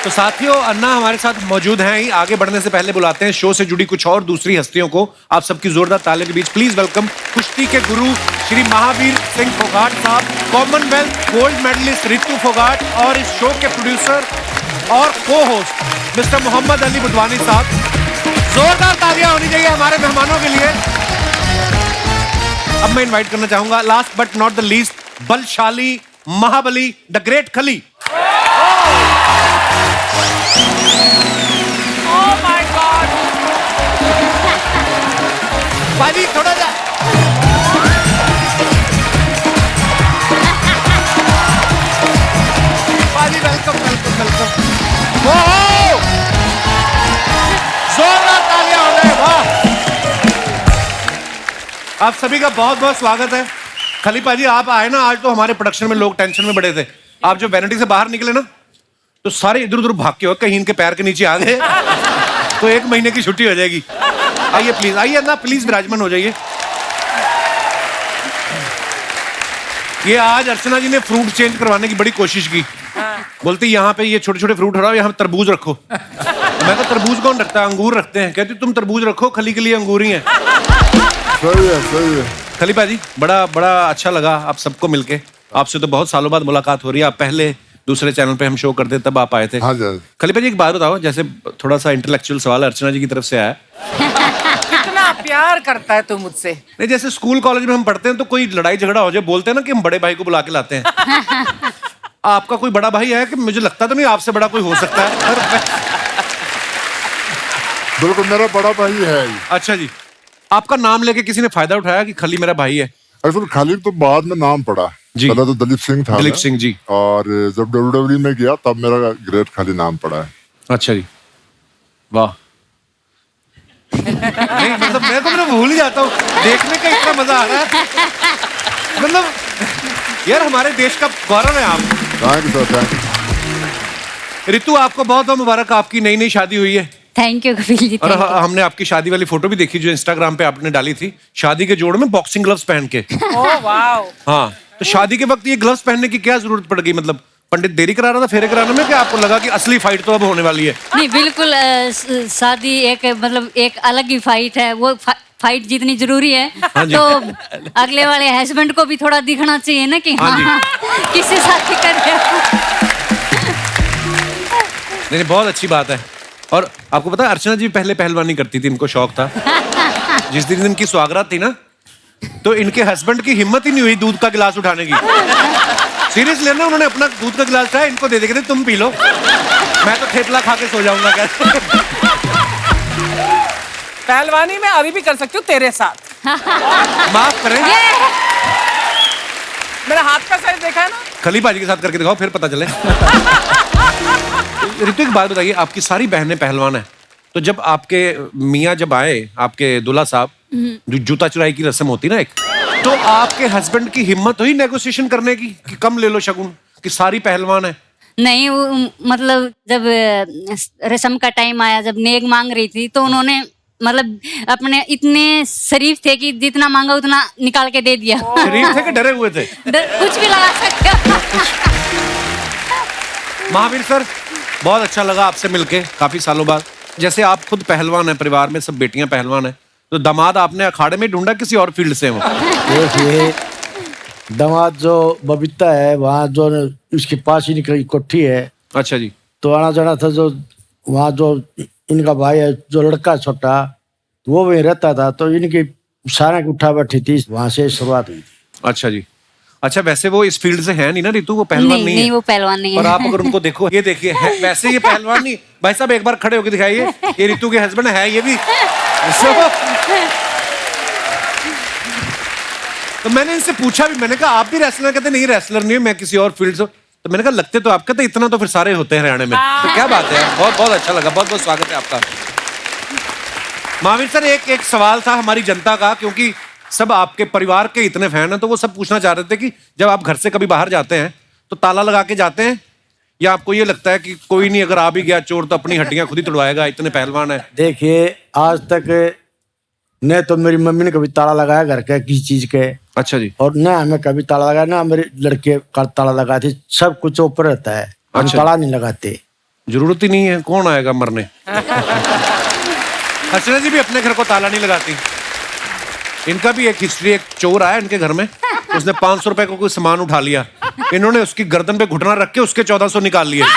तो साथियों, अन्ना हमारे साथ मौजूद हैं ही। आगे बढ़ने से पहले बुलाते हैं शो से जुड़ी कुछ और दूसरी हस्तियों को। आप सबकी जोरदार तालियों के बीच प्लीज वेलकम कुश्ती के गुरु श्री महावीर सिंह फोगाट साहब, commonwealth gold medallist Ritu Phogat और इस शो के प्रोड्यूसर और को होस्ट मिस्टर मोहम्मद अली बुधवानी साहब। जोरदार तालियां होनी चाहिए हमारे मेहमानों के लिए। अब मैं इनवाइट करना चाहूंगा last but not the least, बलशाली महाबली द ग्रेट खली। Oh my God! पाजी थोड़ा जा। पाजी वेलकम वेलकम वेलकम। जोरदार तालियां हो गए, वाह। आप सभी का बहुत बहुत स्वागत है। खली पाजी आप आए ना, आज तो हमारे प्रोडक्शन में लोग टेंशन में बड़े थे। आप जो वैनिटी से बाहर निकले ना, तो सारे इधर उधर भाग के हो, कहीं इनके पैर के नीचे आ गए तो 1 महीने की छुट्टी हो जाएगी। आइए प्लीज, आइए ना प्लीज विराजमान हो जाइए। ये आज अर्चना जी ने फ्रूट चेंज करवाने की बड़ी कोशिश की। बोलती यहाँ पे ये छोटे छोटे फ्रूट हटाओ, यहाँ तरबूज रखो। मैं तो तरबूज कौन रखता है, अंगूर रखते हैं। कहती तुम तरबूज रखो, खली के लिए अंगूर ही है। सही है, सही है। खली पाजी बड़ा बड़ा अच्छा लगा आप सबको मिलके। आपसे तो बहुत सालों बाद मुलाकात हो रही है। आप पहले दूसरे चैनल पे हम शो करते तब आप आए थे। हाँ जी। खली पाजी एक बात बताओ, जैसे थोड़ा सा इंटेलेक्चुअल सवाल अर्चना जी की तरफ से आया। कितना प्यार करता है तू मुझसे। नहीं, जैसे स्कूल कॉलेज में हम पढ़ते हैं तो कोई लड़ाई झगड़ा हो जाए, बोलते हैं ना कि हम बड़े भाई को बुला के लाते हैं। आपका कोई बड़ा भाई है कि? मुझे लगता तो नहीं आपसे बड़ा कोई हो सकता है। बिल्कुल मेरा बड़ा भाई है। अच्छा जी, आपका नाम लेके किसी ने फायदा उठाया कि खली मेरा भाई है? एक्चुअली खाली तो बाद में नाम पड़ा जी। पहले तो दलीप सिंह था। दलीप सिंह जी। और जब WWE में गया तब मेरा ग्रेट खाली नाम पड़ा है। अच्छा जी, वाह। नहीं मतलब मैं तो भूल ही जाता हूँ, देखने का इतना मजा आ रहा है। मतलब यार हमारे देश का गौरव है आप। Thank you sir, thank you. Ritu आपको बहुत बहुत मुबारक, आपकी नई नई शादी हुई है। Thank you Kapil ji. और हमने आपकी शादी वाली फोटो भी देखी जो इंस्टाग्राम पे आपने डाली थी, शादी के जोड़ में बॉक्सिंग ग्लव्स पहन के। Oh wow. हाँ, तो शादी के वक्त ये ग्लव्स पहनने की क्या जरूरत पड़ गई? मतलब पंडित देरी करा रहा था फेरे कराने में, कि आपको लगा कि असली फाइट तो अब होने वाली है? नहीं बिल्कुल, शादी एक मतलब एक अलग ही फाइट है। वो फाइट जितनी जरूरी है तो अगले वाले हस्बैंड को भी थोड़ा दिखना चाहिए ना कि हाँ किससे शादी कर रहे हो। नहीं, बहुत अच्छी बात है। और आपको पता है अर्चना जी पहले पहलवानी करती थी, इनको शौक था। जिस दिन इनकी सुहागरात थी ना, तो इनके हस्बैंड की हिम्मत ही नहीं हुई दूध का गिलास उठाने की। सीरियसली ना, उन्होंने अपना दूध का गिलास उठाया, इनको दे दे के तुम पी लो, मैं तो थेपला खा के सो जाऊंगा। कैसे? पहलवानी में अभी भी कर सकती हूँ तेरे साथ। माफ करें, मेरा हाथ का साइज देखा है ना? खली बाजी के साथ करके दिखाओ, फिर पता चले। रितु एक बात बताइए, आपकी सारी बहनें पहलवान है, तो जब आपके मियाँ जब आए, आपके दूल्हा साहब, जो जूता चुराई की रस्म होती ना एक, तो आपके हस्बैंड की हिम्मत हुई नेगोशिएशन करने की कि कम ले लो शगुन, कि सारी पहलवान है? नहीं वो मतलब जब रस्म का टाइम आया, जब नेक मांग रही थी, तो उन्होंने मतलब अपने इतने शरीफ थे कि जितना मांगा उतना निकाल के दे दिया। शरीफ थे कि डरे हुए थे? कुछ भी लगा सकते हो। महावीर सर, बहुत अच्छा लगा आपसे मिलके काफी सालों बाद। जैसे आप खुद पहलवान हैं, परिवार में सब बेटियां पहलवान हैं, तो दामाद आपने अखाड़े में ढूंढा किसी और फील्ड से? वो देखिए, दामाद जो बबीता है, वहाँ जो उसके पास ही निकली कोठी है। अच्छा जी। तो आना जाना था, जो वहाँ जो इनका भाई है, जो लड़का छोटा, वो वहीं रहता था, तो इनकी सारा उठा बैठी थी, वहाँ से शुरुआत हुई थी। अच्छा जी। अच्छा, वैसे वो इस फील्ड से है नहीं ना रितु, वो पहलवान नहीं है? नहीं, वो पहलवान नहीं है। और आप अगर उनको देखो, ये देखिए वैसे ये पहलवान नहीं। भाई साहब एक बार खड़े होकर दिखाइए, ये रितु के हस्बैंड है ये भी। तो मैंने इनसे पूछा भी, मैंने कहा आप भी रेसलर? कहते नहीं रेसलर नहीं, मैं किसी और फील्ड से। तो मैंने कहा लगते तो आप, कहते इतना तो फिर सारे होते हैं हरियाणा में। तो क्या बात है, बहुत बहुत अच्छा लगा, बहुत बहुत स्वागत है आपका। महावीर सर, एक सवाल था हमारी जनता का, क्योंकि सब आपके परिवार के इतने फैन हैं, तो वो सब पूछना चाह रहे थे कि जब आप घर से कभी बाहर जाते हैं तो ताला लगा के जाते हैं, या आपको ये लगता है कि कोई नहीं, अगर आ भी गया चोर तो अपनी हड्डियां खुद ही तोड़वाएगा, इतने पहलवान है? देखिए, आज तक न तो मेरी मम्मी ने कभी ताला लगाया घर के किसी चीज के। अच्छा जी। और न हमें कभी ताला लगाया, ना मेरे लड़के का ताला लगाए थे। सब कुछ ऊपर रहता है, हम अच्छा। ताला नहीं लगाते। जरूरत ही नहीं है, कौन आएगा मरने। अर्चना जी भी अपने घर को ताला नहीं लगाती। इनका भी एक हिस्ट्री, एक चोर आया इनके घर में, उसने 500 रुपए को कोई सामान उठा लिया, इन्होंने उसकी गर्दन पे घुटना रख के उसके 1400 निकाल लिए। यार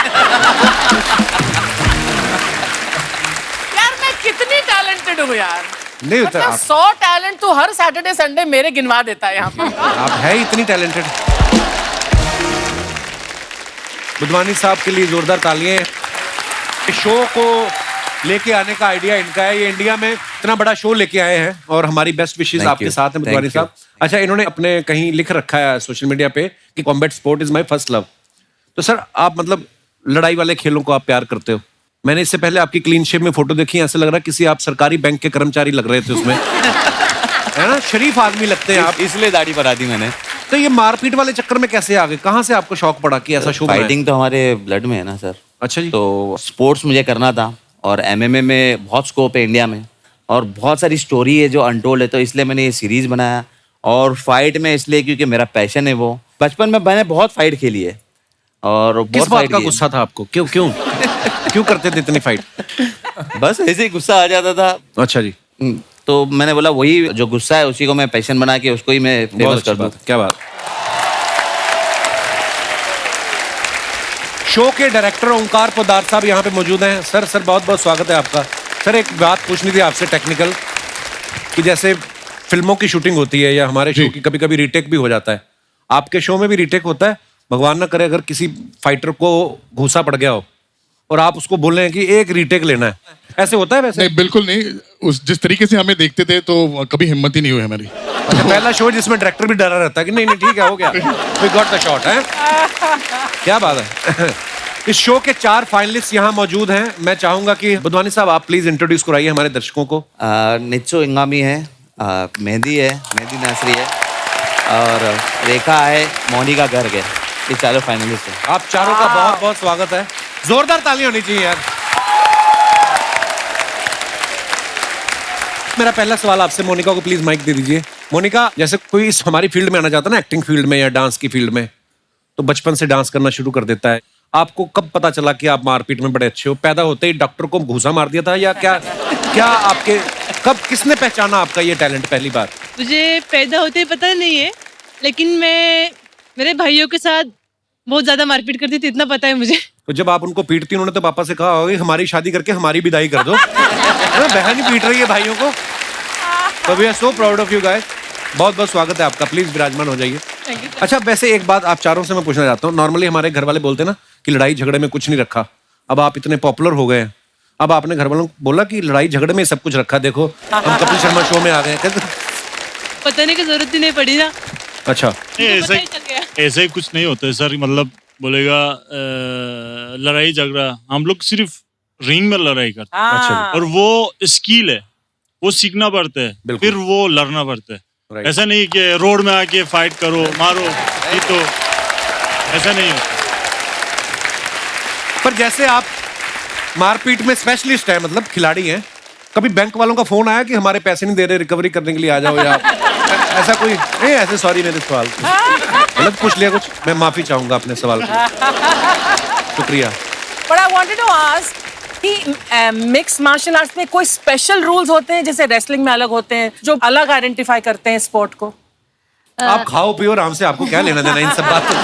मैं कितनी टैलेंटेड हूँ यार। नहीं होता मतलब 100 टैलेंट तो हर सैटरडे संडे मेरे गिनवा देता है यहाँ पे। आप है इतनी टैलेंटेड। बुधवानी साहब के लिए जोरदार तालियां। शो को लेके आने का आइडिया इनका है, ये इंडिया में इतना बड़ा शो लेके आए हैं और हमारी बेस्ट विशेस आपके साथ हैं बुधवानी साहब। अच्छा, इन्होंने अपने कहीं लिख रखा है सोशल मीडिया पे कि combat sport is my first love. तो सर, आप मतलब लड़ाई वाले खेलों को आप प्यार करते हो। मैंने इससे पहले आपकी क्लीन शेव में फोटो देखी, ऐसे लग रहा है किसी आप सरकारी बैंक के कर्मचारी लग रहे थे उसमें। है ना, शरीफ आदमी लगते हैं आप, इसलिए दाढ़ी बढ़ा दी मैंने। तो ये मारपीट वाले चक्कर में कैसे आ गए? कहाँ से आपको शौक पड़ा कि ऐसा शो? फाइटिंग तो हमारे ब्लड में है ना सर। अच्छा जी। तो स्पोर्ट्स मुझे करना था और एमएमए में बहुत स्कोप है इंडिया में और बहुत सारी स्टोरी है जो अनटोल्ड है, तो इसलिए मैंने ये सीरीज बनाया। और फाइट में इसलिए क्योंकि मेरा पैशन है वो। बचपन में मैंने बहुत फाइट खेली है और किस बात का गुस्सा था आपको? क्यों क्यों क्यों करते थे इतनी फाइट? बस ऐसे ही गुस्सा आ जाता था। अच्छा जी। तो मैंने बोला वही जो गुस्सा है उसी को मैं पैशन बना के उसको ही मैं फेमस कर दूं। क्या बात। शो के डायरेक्टर ओंकार पोदार साहब यहाँ पे मौजूद हैं। सर बहुत बहुत स्वागत है आपका। सर, एक बात पूछनी थी आपसे टेक्निकल, कि जैसे फिल्मों की शूटिंग होती है या हमारे शो की कभी कभी रीटेक भी हो जाता है, आपके शो में भी रीटेक होता है? भगवान ना करे अगर किसी फाइटर को घूसा पड़ गया हो और आप उसको बोल रहे हैं कि एक रीटेक लेना है, ऐसे होता है? वैसे नहीं, बिल्कुल नहीं। उस जिस तरीके से हमें देखते थे तो कभी हिम्मत ही नहीं हुई हमारी। अच्छा, पहला शो जिसमें डायरेक्टर भी डरा रहता है कि नहीं ठीक है, हो गया, वी गॉट द शॉट है। क्या बात है। इस शो के 4 फाइनलिस्ट यहाँ मौजूद हैं। मैं चाहूंगा कि बुधवानी साहब आप प्लीज इंट्रोड्यूस कराइए हमारे दर्शकों को। निच्चो इंगामी है, मेहंदी है, मेहंदी नासरी है और रेखा है, मोनिका गर्ग है। ये चारों फाइनलिस्ट हैं। आप चारों का बहुत बहुत स्वागत है। जोरदार तालियां होनी चाहिए यार। मेरा पहला सवाल आपसे, मोनिका को प्लीज माइक दे दीजिए। मोनिका, जैसे कोई इस हमारी फील्ड में आना चाहता है ना, एक्टिंग फील्ड में या डांस की फील्ड में, तो बचपन से डांस करना शुरू कर देता है। आपको कब पता चला कि आप मारपीट में बड़े अच्छे हो? पैदा होते ही डॉक्टर को घूसा मार दिया था या क्या आपके कब किसने पहचाना आपका ये टैलेंट पहली बार? मुझे पैदा होते ही पता नहीं है, लेकिन मैं मेरे भाइयों के साथ बहुत ज्यादा मारपीट करती थी, इतना पता है मुझे। तो जब आप उनको पीटती, उन्होंने तो पापा से कहा होगा हमारी शादी करके हमारी विदाई कर दो। बहन ही पीट रही है भाइयों को। तो we are so proud of you guys. बहुत बहुत स्वागत है आपका। प्लीज विराजमान हो जाइए। अच्छा, वैसे एक बात आप चारों से मैं पूछना चाहता हूँ। नॉर्मली हमारे घर वाले बोलते हैं ना कि लड़ाई झगड़े में कुछ नहीं रखा। अब आप इतने पॉपुलर हो गए हैं, अब आपने घर वालों को बोला कि लड़ाई झगड़े में सब कुछ रखा, देखो हम कपिल शर्मा शो में आ गए। बताने की जरूरत ही नहीं पड़ी ना। अच्छा, ऐसे ही कुछ नहीं होता है सर। मतलब बोलेगा लड़ाई झगड़ा, हम लोग सिर्फ रिंग में लड़ाई करते हैं। अच्छा। और वो स्किल है, वो सीखना पड़ता है, फिर वो लड़ना पड़ता है। ऐसा नहीं कि रोड में आके फाइट करो मारो, ये तो ऐसा नहीं होता। पर जैसे आप मारपीट में स्पेशलिस्ट हैं, मतलब खिलाड़ी हैं, कभी बैंक वालों का फोन आया कि हमारे पैसे नहीं दे रहे, रिकवरी करने के लिए आ जाओ, या ऐसा कोई? नहीं, ऐसे सॉरी मेरे सवाल गलत पूछ लिया कुछ, मैं माफी चाहूंगा अपने सवाल को। शुक्रिया। But I wanted to ask कि मिक्स मार्शल आर्ट्स में कोई स्पेशल रूल्स होते हैं, जैसे रेसलिंग में अलग होते हैं, जो अलग आइडेंटिफाई करते हैं स्पोर्ट को? आप खाओ पियो आराम से, आपको क्या लेना देना इन सब बातों से?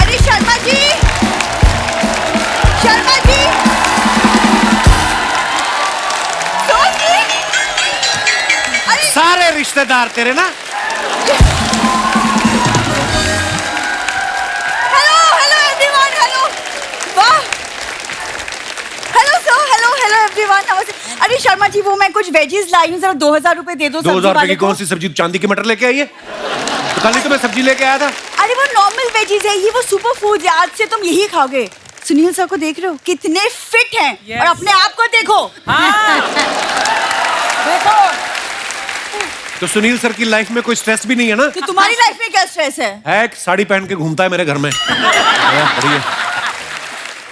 अरे शर्मा जी, शर्मा जी, सारे रिश्तेदार तेरे ना। अरे शर्मा जी, वो मैं कुछ वेजीज लाई हूँ, जरा 2000 रुपए दे दो। 2000 रुपए की कौन सी सब्जी? चांदी की मटर लेके आई है? तो कल ही तो मैं सब्जी लेके आया था। अरे वो नॉर्मल वेजीज है, ये वो सुपर फूड है, आज से तुम यही खाओगे। सुनील सर को देख रहे हो कितने फिट हैं? और अपने आप को देखो। देखो तो सुनील सर की लाइफ में कोई स्ट्रेस भी नहीं है ना? तो तुम्हारी लाइफ में क्या स्ट्रेस है? एक साड़ी पहन के घूमता है मेरे घर में। बढ़िया।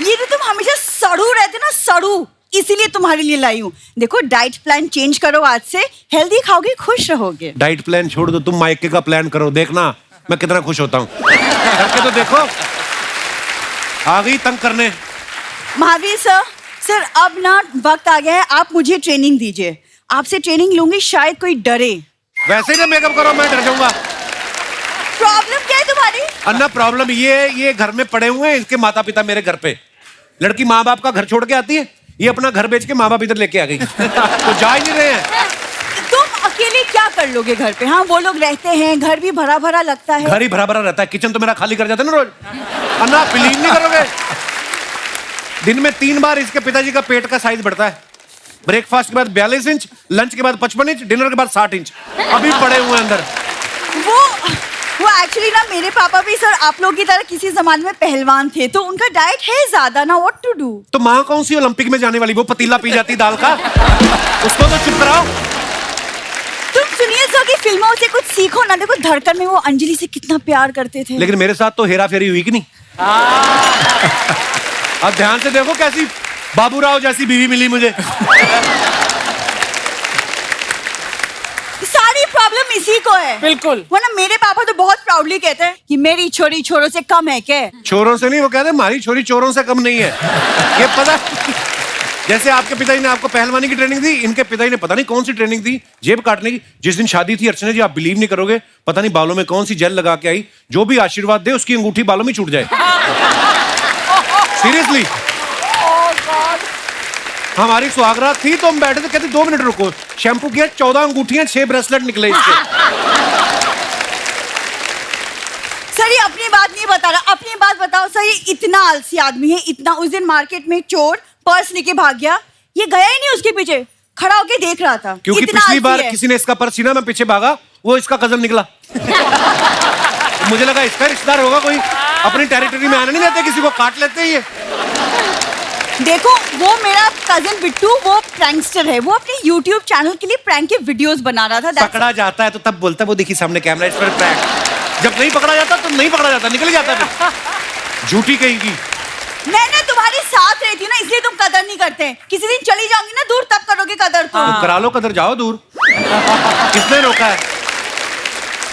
ये तो तुम हमेशा सड़ू रहते ना, सड़ू, इसीलिए तुम्हारे लिए लाई हूँ। देखो डाइट प्लान चेंज करो, आज से हेल्दी खाओगे, खुश रहोगे। डाइट प्लान छोड़ दो, तुम माइके का प्लान करो, देखना मैं कितना खुश होता हूँ। करके तो देखो। आ गई तंग करने। महावीर सर, अब ना वक्त आ गया है, आप मुझे ट्रेनिंग दीजिए। आपसे ट्रेनिंग लूंगी, शायद कोई डरे। वैसे ही ना मेकअप करो, मैं डर जाऊंगा। प्रॉब्लम क्या है तुम्हारी? अन्ना प्रॉब्लम ये घर में पड़े हुए हैं, इसके माता पिता मेरे घर पे। लड़की माँ बाप का घर छोड़ के आती है, ये अपना घर बेच के माँ बाप इधर लेके आ गई। तो जा ही नहीं रहे हैं। तुम अकेले क्या कर लोगे घर पे? हाँ, वो लोग रहते हैं, घर भी भरा भरा लगता है। घर ही भरा भरा रहता है, किचन तो मेरा खाली कर जाता है ना रोज। अन्ना बिलीव नहीं करोगे, दिन में 3 बार इसके पिताजी का पेट का साइज बढ़ता है। ब्रेकफास्ट के बाद 42 इंच, लंच के बाद 55 इंच, डिनर के बाद 60 इंच अभी पड़े हुए अंदर। वो एक्चुअली ना मेरे पापा भी सर आप लोग की तरह किसी जमाने में पहलवान थे, तो उनका डाइट है ज्यादा ना, व्हाट टू डू। तो माँ कौन सी ओलंपिक में जाने वाली, वो पतीला पी जाती दाल का, उसको तो चुप कराओ। तुम सुनील सर की फिल्मों से कुछ सीखो ना। देखो धड़कन में वो अंजलि से कितना प्यार करते थे। लेकिन मेरे साथ तो हेरा फेरी हुई कि नहीं। अब ध्यान से देखो कैसी बाबूराव जैसी बीवी मिली मुझे। सारी प्रॉब्लम इसी को है। बिल्कुल। वरना मेरे पापा तो बहुत प्राउडली कहते हैं कि मेरी छोरी छोरों से कम है क्या? छोरों से नहीं, वो कहते हैं हमारी छोरी चोरों से कम नहीं है। ये पता, जैसे आपके पिताजी ने आपको पहलवानी की ट्रेनिंग दी, इनके पिताजी ने पता नहीं कौन सी ट्रेनिंग दी, जेब काटने की। जिस दिन शादी थी अर्चना जी, आप बिलीव नहीं करोगे, पता नहीं बालों में कौन सी जेल लगा के आई, जो भी आशीर्वाद दे उसकी अंगूठी बालों में छूट जाए। सीरियसली। हमारी सुहागरात थी तो हम बैठे थे, कहते 2 मिनट रुको, शैम्पू किया, 14 अंगूठियां, 6 ब्रेसलेट निकले इसके। सर ये अपनी बात नहीं बता रहा, अपनी बात बताओ सर। ये इतना आलसी आदमी है, इतना। उस दिन मार्केट में चोर पर्स लेके भाग गया, ये गया ही नहीं उसके पीछे, खड़ा होके देख रहा था। क्योंकि पिछली बार किसी ने इसका पर्स छीना, मैं पीछे भागा, वो इसका कजन निकला। मुझे लगा इसका रिश्तेदार होगा कोई, अपनी टेरिटरी में आने नहीं देते, किसी को काट लेते हैं ये। देखो वो मेरा कजिन बिट्टू, वो प्रैंकस्टर है, वो अपने YouTube चैनल के लिए प्रैंक के वीडियोस बना रहा था। पकड़ा जाता है तो तब बोलता है, वो देखिए सामने कैमरा, इस पर प्रैंक। जब नहीं पकड़ा जाता तो नहीं पकड़ा जाता, निकल जाता है। झूठी कहेगी। मैंने तुम्हारे साथ रहती हूँ ना, इसलिए तुम कदर नहीं करते। किसी दिन चली जाऊंगी ना दूर, तब करोगे कदर। तो करा लो कदर, जाओ दूर। किसने रोका है?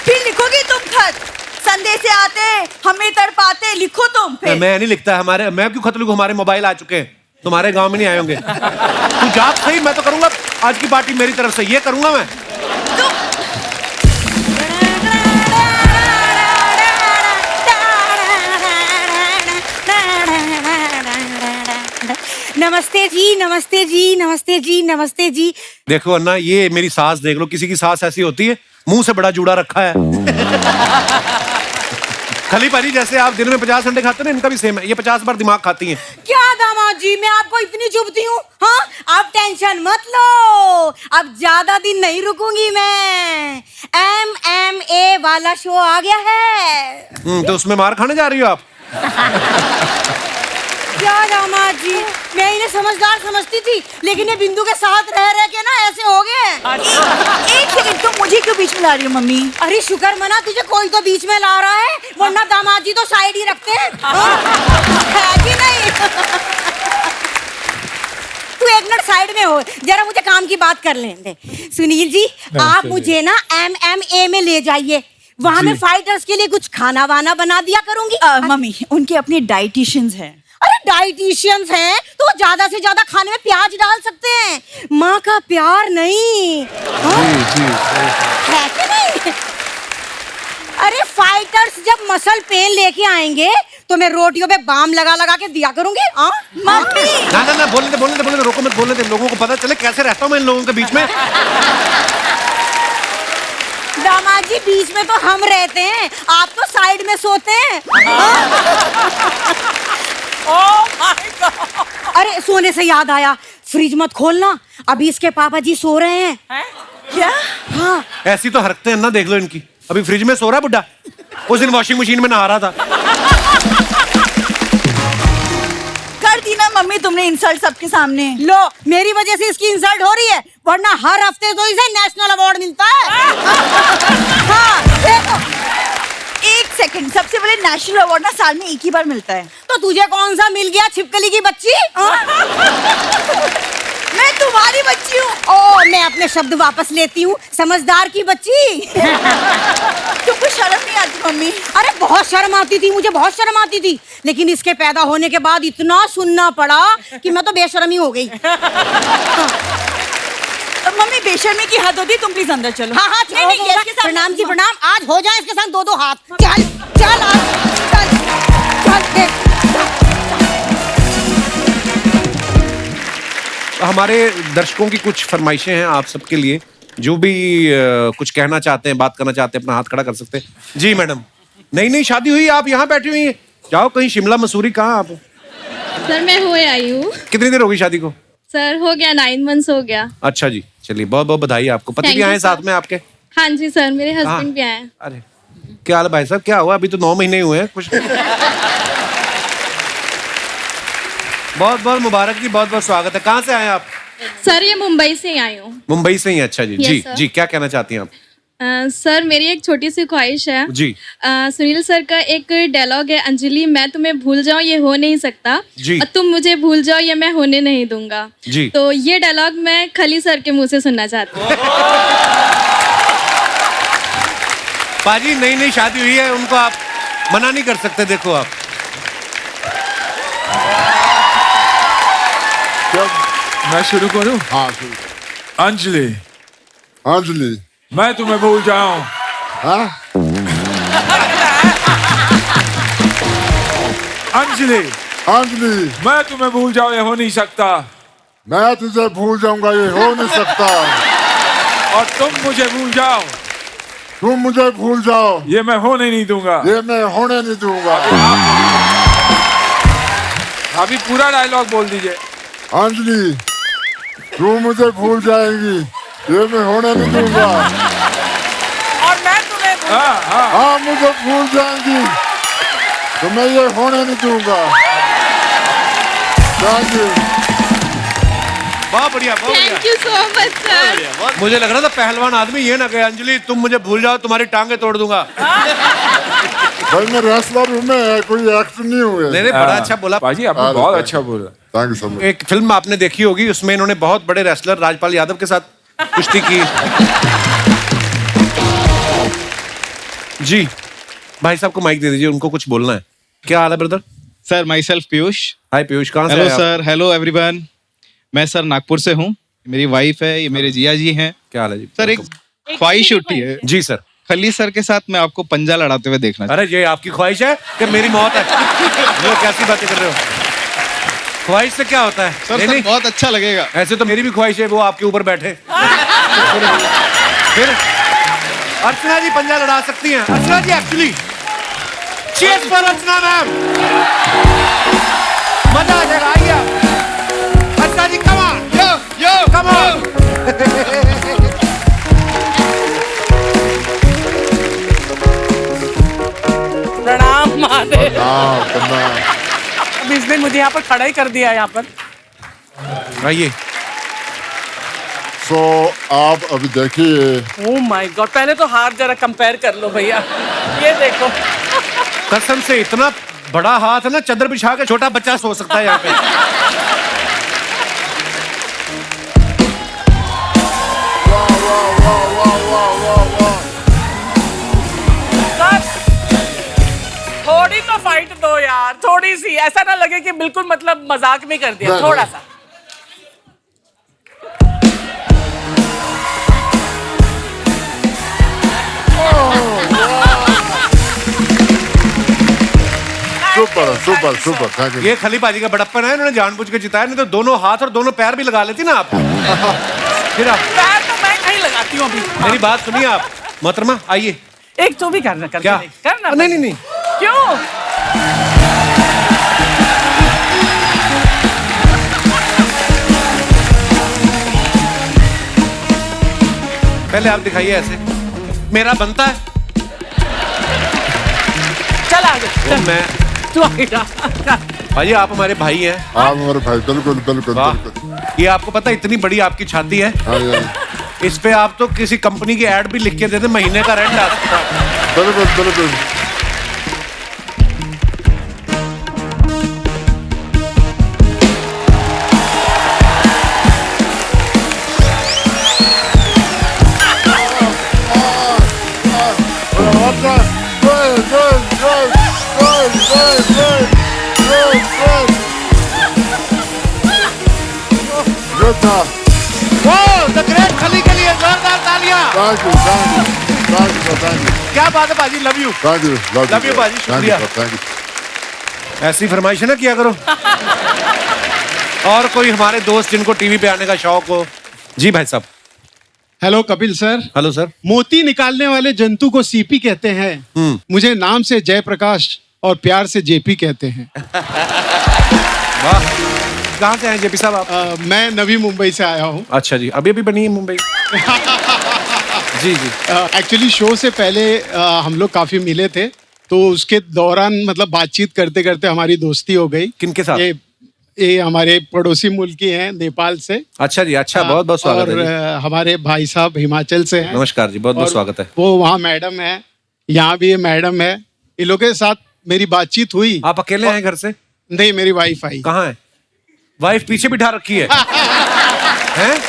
फिर लिखोगे तुम खत, संदेश आते हमें तड़पाते, लिखो तुम फिर। मैं नहीं लिखता, हमारे, मैं क्यों खत लिखूं, हमारे मोबाइल आ चुके हैं, तुम्हारे गांव में नहीं आए होंगे। तू जा सही, मैं तो करूंगा आज की पार्टी मेरी तरफ से, ये करूंगा मैं। नमस्ते जी, नमस्ते जी, नमस्ते जी, नमस्ते जी। देखो अन्ना, ये मेरी सास देख लो, किसी की सास ऐसी होती है, मुंह से बड़ा जूड़ा रखा है। खली पानी, जैसे आप दिन में 50 अंडे खाते हैं ना, इनका भी सेम है, ये 50 बार दिमाग खाती हैं। क्या दामाद जी, मैं आपको इतनी चुभती हूँ? हाँ, आप टेंशन मत लो, अब ज्यादा दिन नहीं रुकूंगी मैं। MMA वाला शो आ गया है। तो उसमें मार खाने जा रही हो आप? क्या दामाद जी, मैं इन्हें समझदार समझती थी, लेकिन ये बिंदु के साथ रह के ना ऐसे हो गए। एक सेकंड, तुम मुझे क्यों बीच में ला रही हो मम्मी? अरे शुक्र मना, तुझे कोई तो बीच में ला रहा है, वरना दामाद जी तो साइड ही रखते हैं। है कि नहीं? तू एक मिनट साइड में हो, जरा मुझे काम की बात कर लेने दे। सुनील जी, आप मुझे ना MMA में ले जाइए, वहाँ मैं फाइटर्स के लिए कुछ खाना वाना बना दिया करूंगी। मम्मी, उनके अपने डाइटिशियंस हैं। अरे डाइटिशियंस हैं तो ज्यादा से ज्यादा खाने में प्याज डाल सकते हैं, माँ का प्यार नहीं। है कि नहीं? अरे फाइटर्स जब मसल पेन लेके आएंगे तो मैं रोटियों पे बाम लगा लगा के दिया करूंगी। मम्मी ना बोलने दे, रोको मत, बोलने दे, लोगों को पता चले कैसे रहता हूँ मैं इन लोगों के बीच में। दामाद जी, बीच में तो हम रहते हैं, आप तो साइड में सोते हैं। अरे सोने से याद आया, फ्रिज मत खोलना, अभी इसके पापा जी सो रहे हैं। क्या? हाँ, ऐसी तो हरकतें ना, देख लो इनकी। अभी फ्रिज में सो रहा है बुड्ढा, उस दिन वॉशिंग मशीन में नहा रहा था। कर दी ना मम्मी तुमने तूने इंसल्ट सबके सामने। लो, मेरी वजह से इसकी इंसल्ट हो रही है, वरना हर हफ्ते तो इसे नेशनल अवार्ड मिलता है। हाँ, देखो। एक सेकंड, सबसे पहले नेशनल अवार्ड ना साल में एक ही बार मिलता है। तो तुझे कौन सा मिल गया, छिपकली की बच्ची? मैं तुम्हारी बच्ची हूँ। ओ, मैं अपने शब्द वापस लेती हूँ, समझदार की बच्ची। तुमको शर्म नहीं आती मम्मी? अरे बहुत शर्म आती थी, मुझे बहुत शर्म आती थी, लेकिन इसके पैदा होने के बाद इतना सुनना पड़ा कि मैं तो बेशर्मी हो गई। मम्मी बेशर्मी की हद होती, तुम प्लीज अंदर चलो। हाँ हाँ, प्रणाम जी प्रणाम, आज हो जाए इसके साथ 2-2 हाथ। चल चल चल चल देख। हमारे दर्शकों की कुछ फरमाइशें हैं आप सबके लिए, जो भी कुछ कहना चाहते हैं, बात करना चाहते हैं, अपना हाथ खड़ा कर सकते हैं। जी मैडम। नहीं शादी हुई, आप यहाँ बैठी हुई हैं, जाओ कहीं शिमला मसूरी, कहाँ आप? सर मैं हो आई हूँ। कितनी देर होगी शादी को? सर हो गया 9 मंथ्स हो गया। अच्छा जी, चलिए बहुत बहुत बधाई आपको। पति भी आए साथ में आपके? हाँ जी सर, मेरे हस्बैंड भी आए। अरे क्या हाल है भाई साहब, क्या हुआ? अभी तो 9 महीने हुए हैं कुछ। बहुत बहुत मुबारक जी, बहुत बहुत स्वागत है। कहाँ से आए आप? सर ये मुंबई से ही आई हूँ। मुंबई से ही? अच्छा जी। Yes, जी sir. जी, क्या कहना चाहती हैं आप? सर मेरी एक छोटी सी ख्वाहिश है जी। सुनील सर का एक डायलॉग है, अंजलि मैं तुम्हें भूल जाऊं ये हो नहीं सकता जी। और तुम मुझे भूल जाओ ये मैं होने नहीं दूंगा जी। तो ये डायलॉग मैं खली सर के मुंह से सुनना चाहती हूँ। पाजी नई शादी हुई है, उनको आप मना नहीं कर सकते। देखो आप मैं शुरू करूं? हाँ शुरू। अंजलि, अंजलि मैं तुम्हें भूल जाऊं। हाँ? अंजलि, अंजलि मैं तुम्हें भूल जाऊं ये हो नहीं सकता। मैं तुझे भूल जाऊंगा ये हो नहीं सकता। और तुम मुझे भूल जाओ, तुम मुझे भूल जाओ ये मैं होने नहीं दूंगा। ये मैं होने नहीं दूंगा। अभी पूरा डायलॉग बोल दीजिए। अंजलि तू मुझे भूल जाएगी ये मैं होने नहीं दूंगा। और मैं तुम्हें हाँ मुझे भूल जाएंगी तो मैं ये होने नहीं दूंगा। Thank you. बहुत बढ़िया, बहुत बढ़िया। Thank you so much sir. मुझे लग रहा था पहलवान आदमी ये ना कहे अंजलि तुम मुझे भूल जाओ तुम्हारी टांगे तोड़ दूंगा। भाई मैं रेसलर हूँ, मैं कोई एक्टर नहीं हुए। नहीं बड़ा अच्छा बोला पाजी, आपने बहुत अच्छा बोला। Thank you so much. एक फिल्म आपने देखी होगी, उसमें इन्होंने बहुत बड़े रेसलर राजपाल यादव के साथ कुश्ती की। जी भाई साहब को माइक दे दीजिए, उनको कुछ बोलना है। क्या हाल है brother? Sir myself Piyush. Hi Piyush, कहाँ से? Hello sir, hello everyone. मैं सर नागपुर से हूँ, मेरी वाइफ है, ये मेरे जिया जी हैं। क्या हाल है जी? सर एक ख्वाहिश उठी है। जी सर। खली सर के साथ मैं आपको पंजा लड़ाते हुए देखना। अरे ये आपकी ख्वाहिश है कि मेरी मौत है? जो कैसी बातें कर रहे हो? ख्वाहिश से क्या होता है? सर, सर बहुत अच्छा लगेगा। ऐसे तो मेरी भी ख्वाहिश है वो आपके ऊपर बैठे। फिर अर्चना जी पंजा लड़ा सकती हैं। Archana ji actually cheers for Archana ma'am. मजा आ जाएगा, आइए अर्चना जी, come on yo come on. प्रणाम माते। प्रणाम। अब इसने मुझे यहाँ पर खड़ा ही कर दिया यहाँ पर। आइए। सो आप अभी देखिए। ओह माय गॉड, पहले तो हाथ जरा कंपेयर कर लो भैया, ये देखो। कसम से इतना बड़ा हाथ है ना, चादर बिछा के छोटा बच्चा सो सकता है यहाँ पे। थोड़ी तो फाइट दो यार, थोड़ी सी, ऐसा ना लगे कि बिल्कुल मतलब मजाक में कर दिया, थोड़ा सा। Super super super, thank you. ये खली पाजी का बड़प्पन है, इन्होंने जानबूझ के जिताया, नहीं तो दोनों हाथ और दोनों पैर भी लगा लेती ना आप। फिर आप पैर तो मैं कहीं लगाती हूँ अभी। मेरी बात सुनिए आप मोहतरमा, आइए। एक तो भी करना क्या? करना नहीं क्यों? पहले आप दिखाइए ऐसे, मेरा बनता है। चल आगे, मैं तू आगे जा। भाई आप हमारे भाई हैं। आप हमारे भाई, बिल्कुल बिल्कुल वाह। बिल्कुल। ये आपको पता है इतनी बड़ी आपकी छाती है, हाँ जी, इस पे आप तो किसी कंपनी की एड भी लिख के देते, महीने का रेंट आ सकता है। बिल्कुल बिल्कुल। द ग्रेट खली के लिए जोरदार तालियां। Thank you thank you thank you thank you. क्या बात है बाजी, love you. Thank you love you बाजी, शुक्रिया। Thank you. ऐसी फरमाइश ना किया करो। और कोई हमारे दोस्त जिनको टीवी पे आने का शौक हो। जी भाई साहब। Hello Kapil sir. Hello sir. मोती निकालने वाले जंतु को सीपी कहते हैं। मुझे नाम से जयप्रकाश और प्यार से जेपी कहते हैं। वाह, कहाँ से आए जेपी साहब आप? मैं नवी मुंबई से आया हूँ। अच्छा जी, अभी अभी बनी है मुंबई। जी जी। एक्चुअली शो से पहले हम लोग काफी मिले थे, तो उसके दौरान मतलब बातचीत करते करते हमारी दोस्ती हो गई। किनके साथ? ये हमारे पड़ोसी मुल्क की हैं, नेपाल से। अच्छा जी, अच्छा, बहुत बहुत स्वागत है और जी। हमारे भाई साहब हिमाचल से हैं। नमस्कार जी, बहुत बहुत स्वागत है। वो वहाँ मैडम है, यहाँ भी ये मैडम है। इन लोगों के साथ मेरी बातचीत हुई। आप अकेले हैं घर से? नहीं, मेरी वाइफ आई। कहाँ है वाइफ? पीछे बिठा रखी है हैं?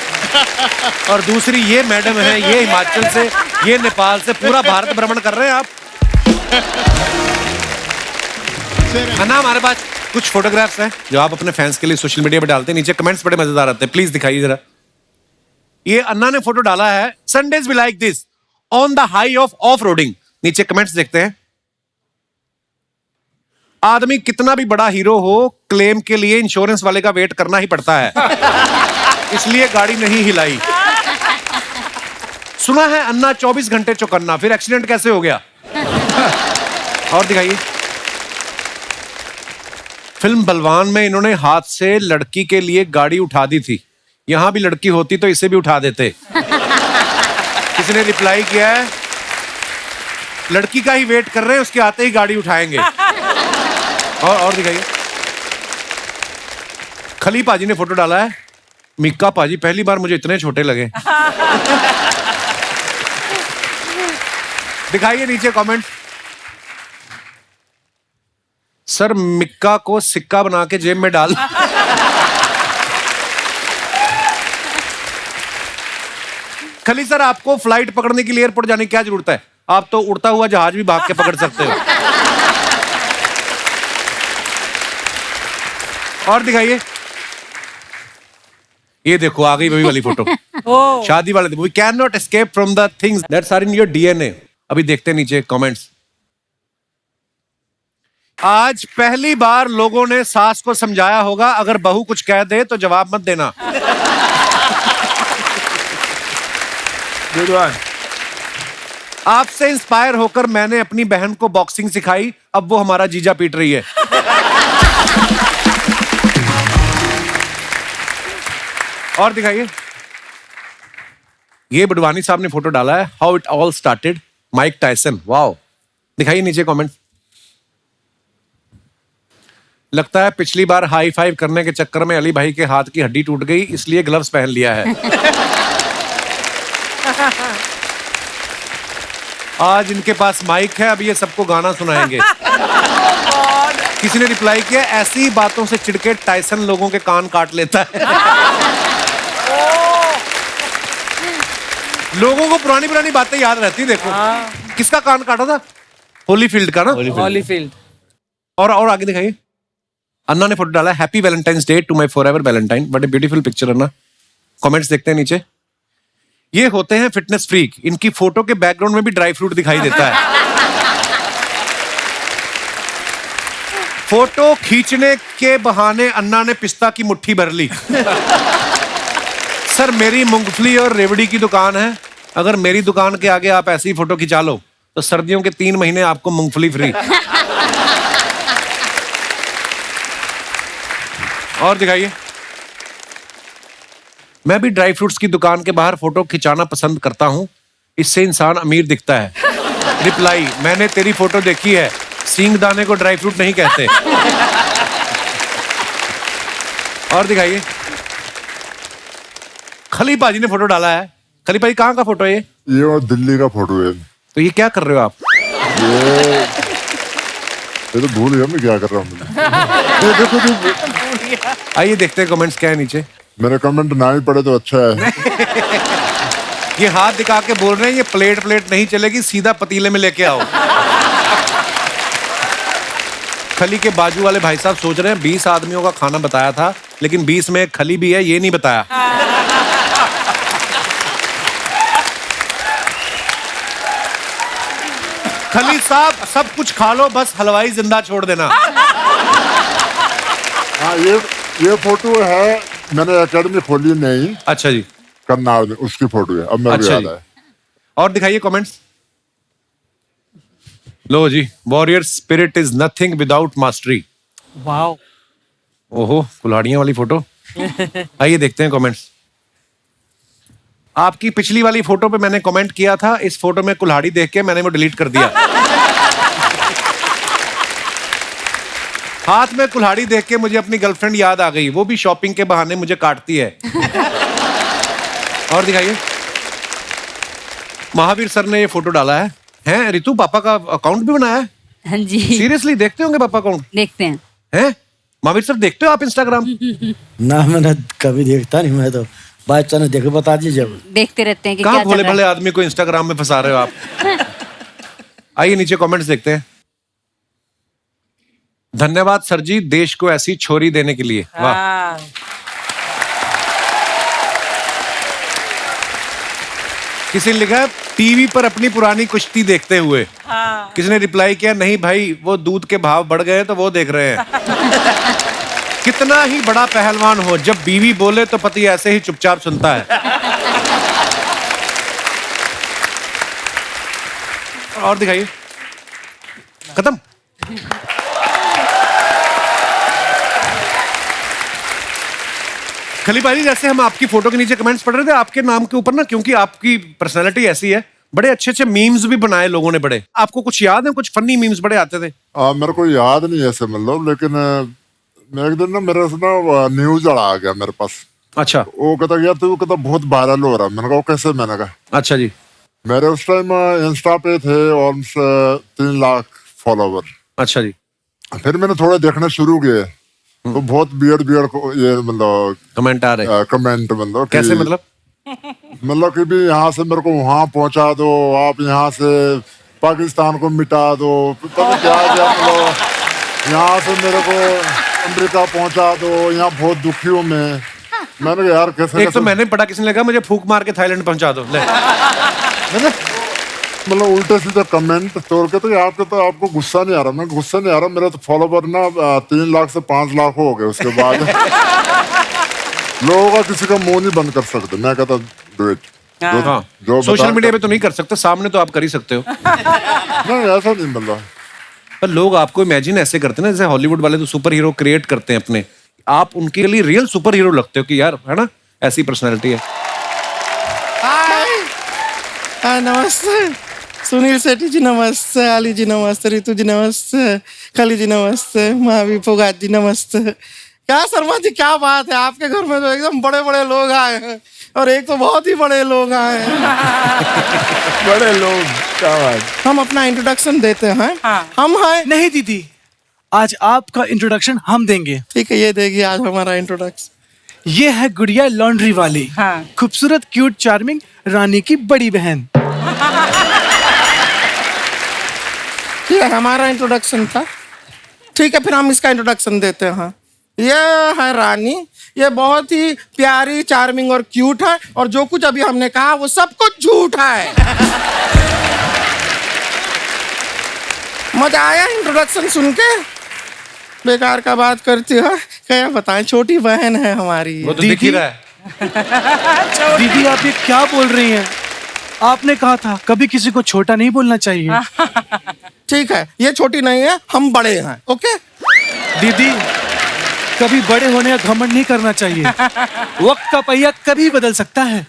और दूसरी ये मैडम है, ये हिमाचल से, ये नेपाल से, पूरा भारत भ्रमण कर रहे हैं आप। अन्ना, हमारे पास कुछ फोटोग्राफ्स हैं जो आप अपने फैंस के लिए सोशल मीडिया पे डालते हैं। नीचे कमेंट्स बड़े मजेदार आते हैं, प्लीज दिखाइए जरा। ये अन्ना ने फोटो डाला है, Sundays be like this on the high of off roading. नीचे कमेंट्स देखते हैं। आदमी कितना भी बड़ा हीरो हो, क्लेम के लिए इंश्योरेंस वाले का वेट करना ही पड़ता है, इसलिए गाड़ी नहीं हिलाई। सुना है अन्ना 24 घंटे चौकन्ना, फिर एक्सीडेंट कैसे हो गया? और दिखाइए। फिल्म बलवान में इन्होंने हाथ से लड़की के लिए गाड़ी उठा दी थी। यहां भी लड़की होती तो इसे भी उठा देते। किसी ने रिप्लाई किया है, लड़की का ही वेट कर रहे हैं, उसके आते ही गाड़ी उठाएंगे। और दिखाइए। खली पाजी ने फोटो डाला है, मिक्का पाजी पहली बार मुझे इतने छोटे लगे। दिखाइए नीचे कमेंट। सर मिक्का को सिक्का बना के जेब में डाल। खली सर, आपको फ्लाइट पकड़ने के लिए एयरपोर्ट जाने की क्या जरूरत है? आप तो उड़ता हुआ जहाज भी भाग के पकड़ सकते हो। और दिखाइए। ये देखो, आ गई वही वाली फोटो। शादी वाले दिन। We can not escape from the things that's are in your DNA. अभी देखते हैं नीचे कमेंट्स। आज पहली बार लोगों ने सास को समझाया होगा, अगर बहू कुछ कह दे तो जवाब मत देना। आपसे इंस्पायर होकर मैंने अपनी बहन को बॉक्सिंग सिखाई, अब वो हमारा जीजा पीट रही है। और दिखाइए। ये बडवानी साहब ने फोटो डाला है, how it all started, Mike Tyson. Wow. दिखाइए नीचे कमेंट। लगता है पिछली बार हाई फाइव करने के चक्कर में अली भाई के हाथ की हड्डी टूट गई, इसलिए ग्लव्स पहन लिया है। आज इनके पास माइक है, अब ये सबको गाना सुनाएंगे। किसी ने रिप्लाई किया, ऐसी बातों से चिढ़के टायसन लोगों के कान काट लेता है। लोगों को पुरानी पुरानी बातें याद रहती। देखो किसका कान काटा था? होलीफील्ड का ना। हॉलीफील्ड। और आगे दिखाइए। अन्ना ने फोटो डाला, happy valentine's day to my forever valentine. What a beautiful picture Anna. Comments देखते हैं नीचे। ये होते हैं फिटनेस फ्रीक, इनकी फोटो के बैकग्राउंड में भी ड्राई फ्रूट दिखाई देता है। फोटो खींचने के बहाने अन्ना ने पिस्ता की मुट्ठी भर ली। सर मेरी मूंगफली और रेवड़ी की दुकान है, अगर मेरी दुकान के आगे आप ऐसी फोटो खिंचा लो तो सर्दियों के 3 महीने आपको मूंगफली फ्री। और दिखाइए। मैं भी ड्राई फ्रूट्स की दुकान के बाहर फोटो खिंचाना पसंद करता हूं, इससे इंसान अमीर दिखता है। रिप्लाई, मैंने तेरी फोटो देखी है, सींग दाने को ड्राई फ्रूट नहीं कहते। और दिखाइए। खली पाजी ने फोटो डाला है। खली पाजी कहाँ का फोटो है ये और दिल्ली का फोटो है। तो ये क्या कर रहे हो आप? ये तो भूल गया मैं क्या कर रहा हूँ। ये देखो आइए देखते हैं कमेंट्स क्या है नीचे। मेरे कमेंट ना ही पड़े तो अच्छा है। ये हाथ दिखा के बोल रहे हैं ये प्लेट नहीं चलेगी, सीधा पतीले में लेके आओ। खली के बाजू वाले भाई साहब सोच रहे हैं 20 आदमियों का खाना बताया था, लेकिन 20 में एक खली भी है, ये नहीं बताया। खली साहब सब कुछ खा लो, बस हलवाई जिंदा छोड़ देना। हाँ ये फोटो है, मैंने एकेडमी खोली नहीं। अच्छा जी। करनाल में उसकी फोटो है, अब मेरे को याद है। और दिखाइए कमेंट्स। लो जी, warrior spirit is nothing without mastery. Wow. ओहो, कुल्हाड़ियां वाली फोटो। आइए देखते हैं कमेंट्स। आपकी पिछली वाली फोटो पे मैंने कमेंट किया था, इस फोटो में कुल्हाड़ी देख के मैंने वो डिलीट कर दिया। हाथ में कुल्हाड़ी देख के मुझे अपनी गर्लफ्रेंड याद आ गई, वो भी शॉपिंग के बहाने मुझे काटती है। और दिखाइए। महावीर सर ने ये फोटो डाला है। हैं रितु, पापा का अकाउंट भी बनाया है? हाँ जी। सीरियसली देखते होंगे पापा अकाउंट? देखते हैं। हैं महावीर सर, देखते हो आप इंस्टाग्राम? ना मैंने कभी देखता नहीं, मैं तो बाय चांस देखे बता दीजिए। देखते रहते हैं कि कहाँ क्या भोले चल रहा भले आदमी को इंस्टाग्राम में फंसा रहे हो आप। आइए नीचे कमेंट्स देखते हैं। धन्यवाद सर जी, देश को ऐसी छोरी देने के लिए। वाह। किसी ने लिखा है टीवी पर अपनी पुरानी कुश्ती देखते हुए। किसी ने रिप्लाई किया नहीं भाई, वो दूध के भाव बढ़ गए तो वो देख रहे हैं। कितना ही बड़ा पहलवान हो, जब बीवी बोले तो पति ऐसे ही चुपचाप सुनता है। और दिखाइए। खत्म। खली भाई, जैसे हम आपकी फोटो के नीचे कमेंट्स पढ़ रहे थे, आपके नाम के ऊपर ना, क्योंकि आपकी पर्सनैलिटी ऐसी है, बड़े अच्छे अच्छे मीम्स भी बनाए लोगों ने। बड़े आपको कुछ याद है? कुछ फनी मीम्स बड़े आते थे। मेरे को याद नहीं ऐसे मतलब, लेकिन एक दिन ना मेरे से ना न्यूज आ गया मेरे पास। अच्छा। वो कहता यार तू कहता बहुत वायरल हो रहा है। मैंने कहा कैसे? मैंने कहा अच्छा जी। मेरे उस टाइम इंस्टा पे थे ऑलमोस्ट 3 लाख फॉलोवर। अच्छा जी। फिर मैंने थोड़े देखने शुरू किए तो बहुत बियर्ड ये मतलब कमेंट आ रहे। कमेंट मतलब कैसे मतलब? मतलब कि भी यहाँ से मेरे को वहां पहुंचा दो, आप यहाँ से पाकिस्तान को मिटा दो, पता नहीं क्या क्या, मतलब यहाँ से मेरे को अमेरिका पहुंचा दो, यहाँ बहुत दुखी हूँ मैं। मैंने कहा यार कैसे? एक तो मैंने पढ़ा, किसी ने लगा मुझे फूक मार के थाईलैंड पहुंचा दो। मतलब उल्टे सीधे कमेंट तोड़ के। तो आपके तो आपको गुस्सा नहीं आ रहा? मैं गुस्सा नहीं आ रहा, मेरा तो फॉलोवर ना 3 लाख से 5 लाख हो गए। उसके बाद लोगों का किसी का मुंह नहीं बंद कर सकते। मैं कहता डू इट। जो सोशल मीडिया पे तो नहीं कर सकते, सामने तो आप कर ही सकते हो। नहीं ऐसा नहीं मतलब। पर लोग आपको इमेजिन ऐसे करते हैं ना, जैसे हॉलीवुड वाले तो सुपर हीरो क्रिएट करते हैं अपने, आप उनके लिए रियल सुपर हीरो लगते हो कि यार, है ना, ऐसी पर्सनैलिटी है। हाय नमस्ते सुनील सेठी जी, नमस्ते आली जी, नमस्ते रितु जी, नमस्ते खली जी, नमस्ते महावीर फोगाट जी, नमस्ते। क्या शर्मा जी, क्या बात है, आपके घर में तो एकदम बड़े बड़े लोग आए हैं, और एक तो बहुत ही बड़े लोग आए हैं। बड़े लोग क्या बात? हम अपना इंट्रोडक्शन देते हैं। हम हैं। नहीं दीदी, आज आपका इंट्रोडक्शन हम देंगे। ठीक है, ये देखिए आज हमारा इंट्रोडक्शन। ये है गुड़िया लॉन्ड्री वाली, खूबसूरत क्यूट चार्मिंग रानी की बड़ी बहन। ये हमारा इंट्रोडक्शन था। ठीक है, फिर हम इसका इंट्रोडक्शन देते हैं। ये है रानी, ये बहुत ही प्यारी, चार्मिंग और क्यूट है, और जो कुछ अभी हमने कहा वो सब कुछ झूठ है। मजा आया इंट्रोडक्शन सुन के? बेकार का बात करती है, क्या बताएं, छोटी बहन है हमारी। वो तो दिख ही रहा है। दीदी आप ये क्या बोल रही हैं? आपने कहा था कभी किसी को छोटा नहीं बोलना चाहिए। ठीक है, ये छोटी नहीं है, हम बड़े हैं। ओके दीदी, कभी बड़े होने का घमंड नहीं करना चाहिए। वक्त का पहिया कभी बदल सकता है।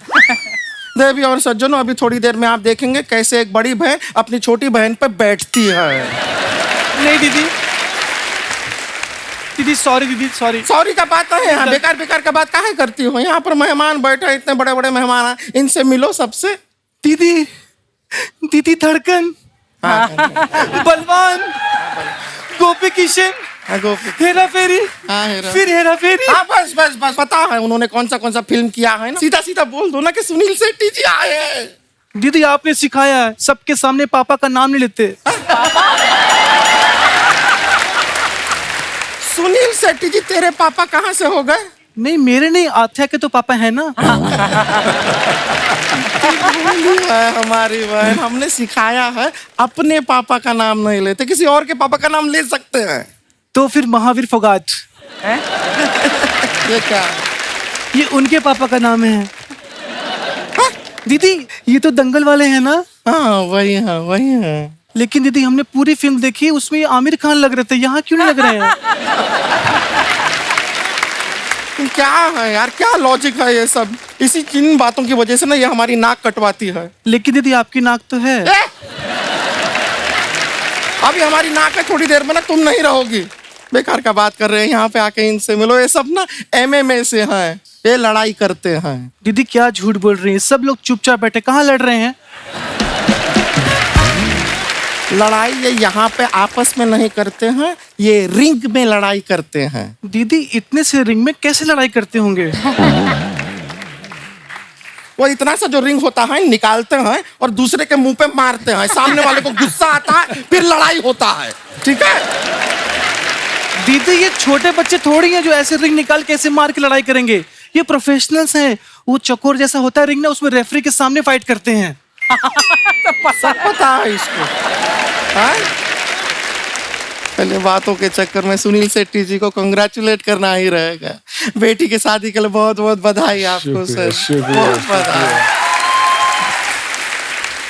देवी और सज्जनों, अभी थोड़ी देर में आप देखेंगे कैसे एक बड़ी बहन अपनी छोटी बहन पर बैठती है। नहीं दीदी, दीदी सॉरी, दीदी सॉरी। सॉरी का बात नहीं है, बेकार बेकार का बात काहे करती हो? यहाँ पर मेहमान बैठे हैं, इतने बड़े बड़े मेहमान हैं, इनसे मिलो सबसे। दीदी, दीदी धड़कन, बलवान, गोपी किशन, हेरा फेरी, फिर हेरा फेरी। हाँ बस बस बस, पता है उन्होंने कौन सा फिल्म किया है ना। सीधा सीधा बोल दो ना कि सुनील शेट्टी जी आए हैं। दीदी आपने सिखाया है, सबके सामने पापा का नाम नहीं लेते। सुनील शेट्टी जी तेरे पापा कहाँ से हो गए? नहीं मेरे नहीं, आथ्या के तो पापा है ना। है हमारी बहन, हमने सिखाया है अपने पापा का नाम नहीं लेते, किसी और के पापा का नाम ले सकते हैं। तो फिर महावीर फोगाट ये क्या? ये उनके पापा का नाम है। दीदी ये तो दंगल वाले हैं ना? हाँ वही है, वही है। लेकिन दीदी हमने पूरी फिल्म देखी, उसमें ये आमिर खान लग रहे थे, यहाँ क्यों नहीं लग रहे हैं? क्या है यार, क्या लॉजिक है ये सब? इसी किन बातों की वजह से ना ये हमारी नाक कटवाती है। लेकिन दीदी आपकी नाक तो है। अभी हमारी नाक है, थोड़ी देर में ना तुम नहीं रहोगी। बेकार का बात कर रहे हैं, यहाँ पे आके इनसे मिलो। ये सब ना MMA से हैं, ये लड़ाई करते हैं। दीदी क्या झूठ बोल रही हैं, सब लोग चुपचाप बैठे, कहाँ लड़ रहे हैं? लड़ाई ये यहाँ पे आपस में नहीं करते हैं, ये रिंग में लड़ाई करते हैं। दीदी इतने से रिंग में कैसे लड़ाई करते होंगे? वो इतना सा जो रिंग होता है निकालते हैं और दूसरे के मुंह पे मारते हैं, सामने वाले को गुस्सा आता है, फिर लड़ाई होता है। ठीक है दीदी ये छोटे बच्चे थोड़ी हैं जो ऐसे रिंग निकाल के ऐसे मार के लड़ाई करेंगे, ये प्रोफेशनल्स हैं। वो चकोर जैसा होता है रिंग ना, उसमें रेफरी के सामने फाइट करते हैं। सब पता है इसको। हाँ? पहले बातों के चक्कर में सुनील शेट्टी जी को कंग्रेचुलेट करना ही रहेगा। बेटी की शादी के लिए बहुत बहुत बधाई आपको सर, बहुत बधाई।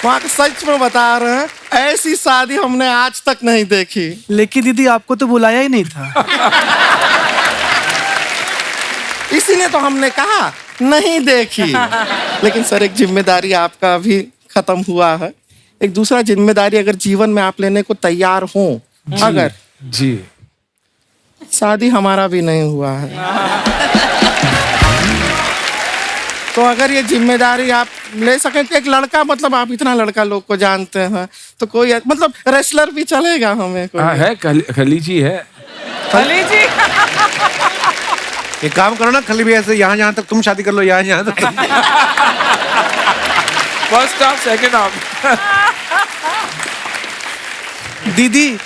वहाँ सच में बता रहे हैं, ऐसी शादी हमने आज तक नहीं देखी। लेकिन दीदी आपको तो बुलाया ही नहीं था। इसीलिए तो हमने कहा नहीं देखी। लेकिन सर एक जिम्मेदारी आपका भी खत्म हुआ है। एक दूसरा जिम्मेदारी अगर जीवन में आप लेने को तैयार हो, अगर जी शादी हमारा भी नहीं हुआ है, तो अगर ये जिम्मेदारी आप ले सकें कि एक लड़का, मतलब आप इतना लड़का लोग को जानते हैं, तो कोई मतलब रेसलर भी चलेगा हमें कोई? हाँ है, खली जी है। खली जी एक काम करो ना, खली भी ऐसे यहाँ जहाँ तक तुम शादी कर लो, यहाँ तक फर्स्ट हाफ सेकंड हाफ। दीदी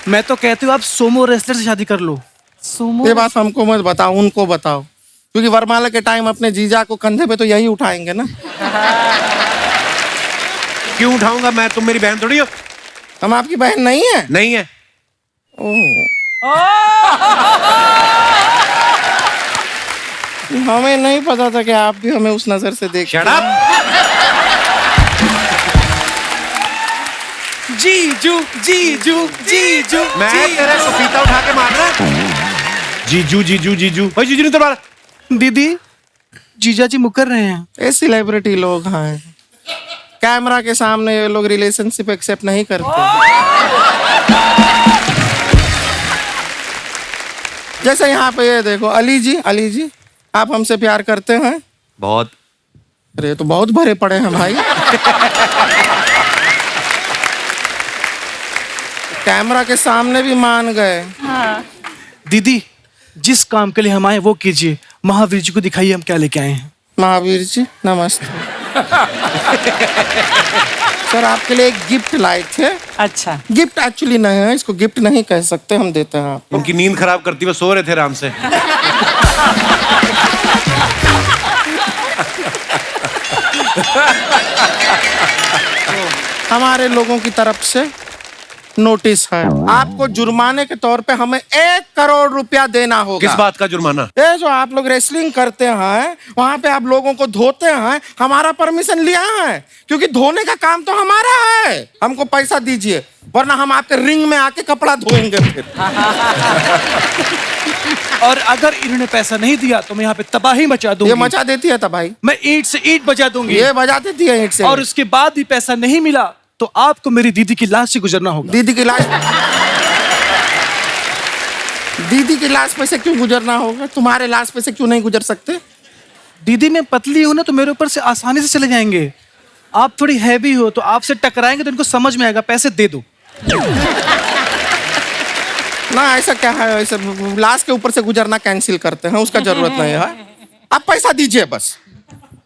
मैं तो कहती हूँ आप सोमो रेसलर से शादी कर लो। सोमो? ये बात हमको मत बताओ, उनको बताओ, क्योंकि वरमाला के टाइम अपने जीजा को कंधे पे तो यही उठाएंगे ना। क्यों उठाऊंगा मैं? तुम मेरी बहन थोड़ी हो। हम आपकी बहन नहीं है? नहीं है। हमें नहीं पता था कि आप भी हमें उस नजर से देख। Shut up! जीजू जीजू जीजू, मैं तेरे को पीता उठा के मारना? जीजू जीजू जीजू, भाई जीजू नहीं तो मारा। दीदी जीजा जी मुकर रहे हैं। ये सेलिब्रिटी लोग हैं, कैमरा के सामने ये लोग रिलेशनशिप एक्सेप्ट नहीं करते। जैसे यहाँ पे ये देखो, अली जी आप हमसे प्यार करते हैं? बहुत। अरे तो बहुत भरे पड़े हैं भाई। कैमरा के सामने भी मान गए। हाँ। दीदी जिस काम के लिए हम आए वो कीजिए, महावीर जी को दिखाइए हम क्या लेके आए हैं। महावीर जी नमस्ते। सर आपके लिए एक गिफ्ट लाए थे। अच्छा। गिफ्ट एक्चुअली नहीं है, इसको गिफ्ट नहीं कह सकते, हम देते हैं आपको। उनकी नींद खराब करती हुए सो रहे थे आराम से। हमारे लोगों की तरफ से नोटिस है, आपको जुर्माने के तौर पे हमें 1 करोड़ रुपया देना होगा। किस बात का जुर्माना? ये जो आप लोग रेसलिंग करते हैं, वहाँ पे आप लोगों को धोते हैं, हमारा परमिशन लिया है, क्योंकि धोने का काम तो हमारा है। हमको पैसा दीजिए, वरना हम आपके रिंग में आके कपड़ा धोएंगे फिर। और अगर इन्होंने पैसा नहीं दिया तो मैं यहाँ पे तबाही मचा दूंगी। ये मचा देती है तबाही। मैं ईंट से ईंट बजा दूंगी। ये बजा देती है ईंट से। और उसके बाद भी पैसा नहीं मिला तो आपको मेरी दीदी की लाश से गुजरना होगा। दीदी की लाश? दीदी की लाश पे से क्यों गुजरना होगा? तुम्हारे लाश पे से क्यों नहीं गुजर सकते? दीदी मैं पतली हूं ना तो मेरे ऊपर से आसानी से चले जाएंगे। आप थोड़ी हैवी हो तो आपसे टकराएंगे तो इनको समझ में आएगा, पैसे दे दो। ना ऐसा क्या है, ऐसे लाश के ऊपर से गुजरना कैंसिल करते हैं, उसका जरूरत नहीं है। आप पैसा दीजिए बस।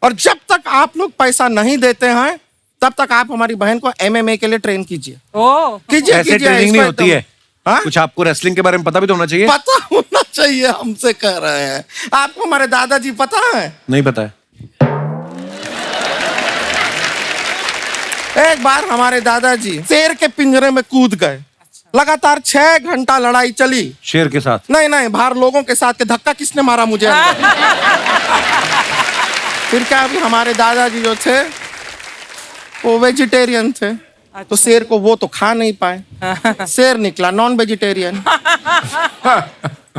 और जब तक आप लोग पैसा नहीं देते हैं तब तक आप हमारी बहन को MMA के लिए ट्रेन कीजिए। कीजिए ऐसे कीजिए, ट्रेनिंग नहीं इसको होती है। हाँ? कुछ आपको रेसलिंग के बारे में पता भी तो होना चाहिए। पता होना चाहिए, हमसे कह रहे हैं। आपको हमारे दादाजी पता है? नहीं पता है। एक बार हमारे दादाजी शेर के पिंजरे में कूद गए। लगातार 6 घंटा लड़ाई चली। शेर के साथ? नहीं नहीं, बाहर लोगों के साथ। के धक्का किसने मारा मुझे? फिर क्या, अभी हमारे दादाजी जो थे वो वेजिटेरियन थे। तो शेर को वो तो खा नहीं पाए। शेर निकला नॉन वेजिटेरियन।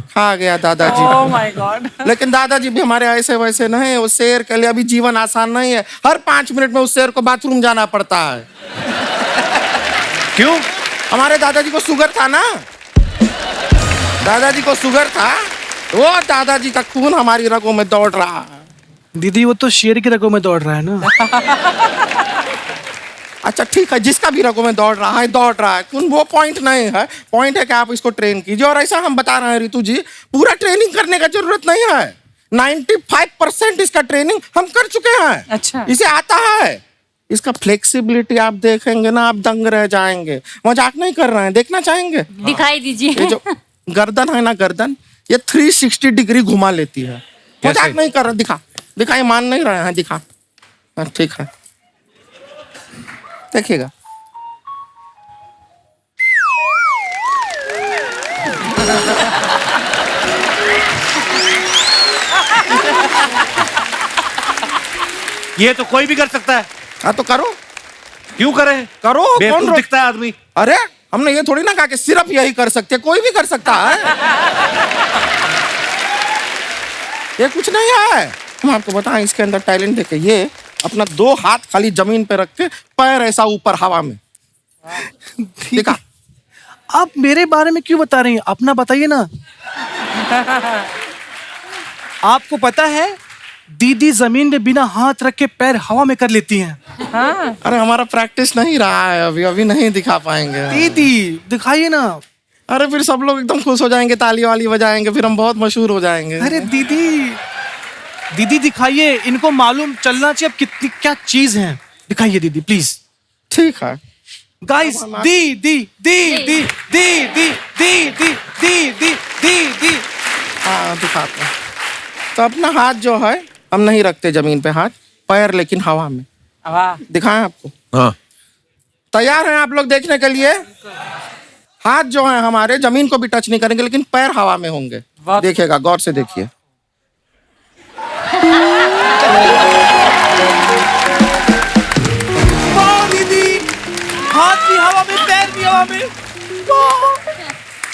खा गया दादाजी। Oh my God. लेकिन दादाजी भी हमारे ऐसे वैसे नहीं। वो शेर के लिए अभी जीवन आसान नहीं है। हर 5 मिनट में उस शेर को बाथरूम जाना पड़ता है। क्यों? हमारे दादाजी को शुगर था ना। दादाजी को शुगर था, वो दादाजी का खून हमारी रगों में दौड़ रहा है। दीदी वो तो शेर की रगों में दौड़ रहा है ना। अच्छा ठीक है, जिसका भी रगों में दौड़ रहा है दौड़ रहा है, खून वो पॉइंट नहीं है। पॉइंट है कि आप इसको ट्रेन कीजिए। और ऐसा हम बता रहे हैं रितु जी, पूरा ट्रेनिंग करने का जरूरत नहीं है। 95% इसका ट्रेनिंग हम कर चुके हैं। अच्छा, इसे आता है। इसका फ्लेक्सिबिलिटी आप देखेंगे ना, आप दंग रह जाएंगे। मजाक नहीं कर रहे हैं, देखना चाहेंगे? दिखाई दीजिए। ये जो गर्दन है ना, गर्दन ये 360 डिग्री घुमा लेती है। मजाक नहीं कर रहा, दिखा दिखा। ये मान नहीं रहे हैं, दिखा। ठीक है, देखिएगा। ये तो कोई भी कर सकता है। हाँ तो करो। क्यों करे? करो। कौन दिखता है आदमी? अरे हमने ये थोड़ी ना कहा कि सिर्फ यही कर सकते हैं, कोई भी कर सकता है। ये कुछ नहीं है। हम आपको बताएं, इसके अंदर टैलेंट देखे। ये अपना 2 हाथ खाली जमीन पे रख के पैर ऐसा ऊपर हवा में देखा। आप मेरे बारे में क्यों बता रही हैं? अपना बताइए ना। आपको पता है दीदी जमीन में बिना हाथ रख के पैर हवा में कर लेती हैं। हाँ। अरे हमारा प्रैक्टिस नहीं रहा है अभी नहीं दिखा पाएंगे। दीदी दिखाइए ना। अरे फिर सब लोग एकदम खुश हो जाएंगे, ताली वाली बजाएंगे, फिर हम बहुत मशहूर हो जाएंगे। अरे दीदी दिखाइए। इनको मालूम चलना चाहिए अब कितनी क्या चीज है। दिखाइए दीदी प्लीज। ठीक है गाइस। दी। हाँ दिखाते हैं। तो अपना हाथ जो है हम नहीं रखते जमीन पे, हाथ पैर लेकिन हवा में। दिखाएं आपको? हाँ। तैयार हैं आप लोग देखने के लिए? हाथ जो है हमारे जमीन को भी टच नहीं करेंगे, लेकिन पैर हवा में होंगे। देखिएगा, गौर से देखिए। दीदी हाथ भी हवा में, पैर भी हवा में।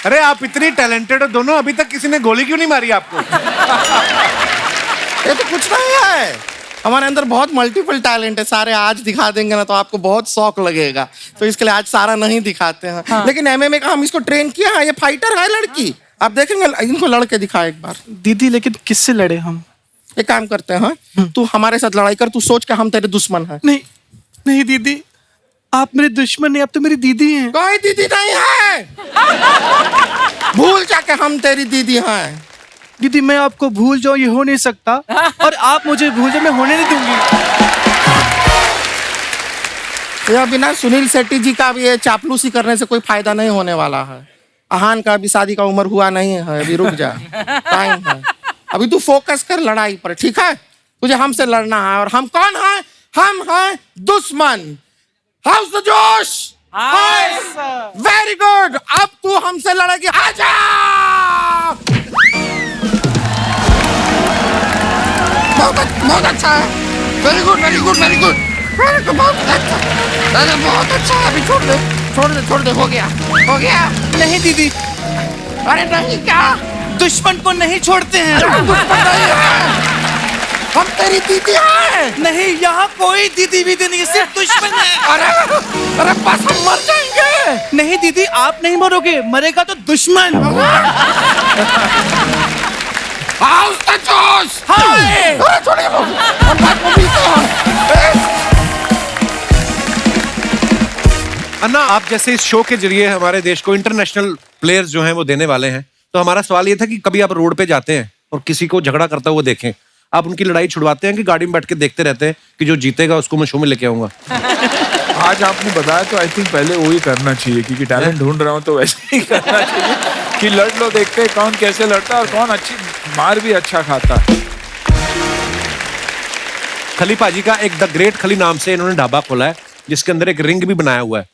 अरे आप इतनी टैलेंटेड हो दोनों, अभी तक किसी ने गोली क्यों नहीं मारी आपको? ये तो कुछ नहीं है। हमारे अंदर बहुत मल्टीपल टैलेंट है। सारे आज दिखा देंगे ना तो आपको बहुत शौक लगेगा, तो इसके लिए आज सारा नहीं दिखाते हैं। हाँ। लेकिन MMA का हम इसको ट्रेन किया है। ये फाइटर है लड़की। आप देखेंगे, इनको लड़के दिखा एक बार। दीदी लेकिन किससे लड़े हम? एक काम करते हैं, तू हमारे साथ लड़ाई कर। तू सोच के हम तेरे दुश्मन हैं। नहीं दीदी, आप मेरे दुश्मन नहीं, आप तो मेरी दीदी हैं। कोई दीदी नहीं है। भूल जाके हम तेरी दीदी हैं। दीदी मैं आपको भूल जाऊं ये हो नहीं सकता, और आप मुझे भूल जाओ मैं होने नहीं दूंगी। यह बिना सुनील शेट्टी जी का भी ये चापलूसी करने से कोई फायदा नहीं होने वाला है। आहान का भी शादी का उम्र हुआ नहीं है, अभी रुक जा, टाइम है। अभी तू फोकस कर लड़ाई पर, ठीक है? तुझे हमसे लड़ना है। और हम कौन हैं? हम हैं दुश्मन। हाउस द जोश। Very good. अब तू हमसे लड़ेगी। आजा। बहुत अच्छा है। Very good very good very good very good, बहुत अच्छा। अरे बहुत अच्छा है। अभी छोड़ दे। हो गया। नहीं दीदी। अरे नहीं क्या? दुश्मन को नहीं छोड़ते हैं। दुश्मन नहीं है। हम तेरी दीदी हैं। नहीं, यहाँ कोई दीदी बीदी नहीं, सिर्फ दुश्मन है। अरे बस हम मर जाएंगे। नहीं दीदी, आप नहीं मरोगे, मरेगा तो दुश्मन। जोश। हाय। छोड़िए अन्ना, आप जैसे इस शो के जरिए हमारे देश को इंटरनेशनल प्लेयर्स जो हैं वो देने वाले हैं, तो हमारा सवाल ये था कि कभी आप रोड पे जाते हैं और किसी को झगड़ा करता हुआ देखें, आप उनकी लड़ाई छुड़वाते हैं कि गाड़ी में बैठ के देखते रहते हैं कि जो जीतेगा उसको मैं शो में लेके आऊंगा? आज आपने बताया तो आई थिंक पहले वही करना चाहिए, क्योंकि टैलेंट ढूंढ रहा हूँ तो वैसे ही करना चाहिए कि लड़ लो, देखते हैं कौन कैसे लड़ता है और कौन अच्छी मार भी अच्छा खाता है। खली पाजी का एक द ग्रेट खली नाम से इन्होंने ढाबा खोला है जिसके अंदर एक रिंग भी बनाया हुआ है।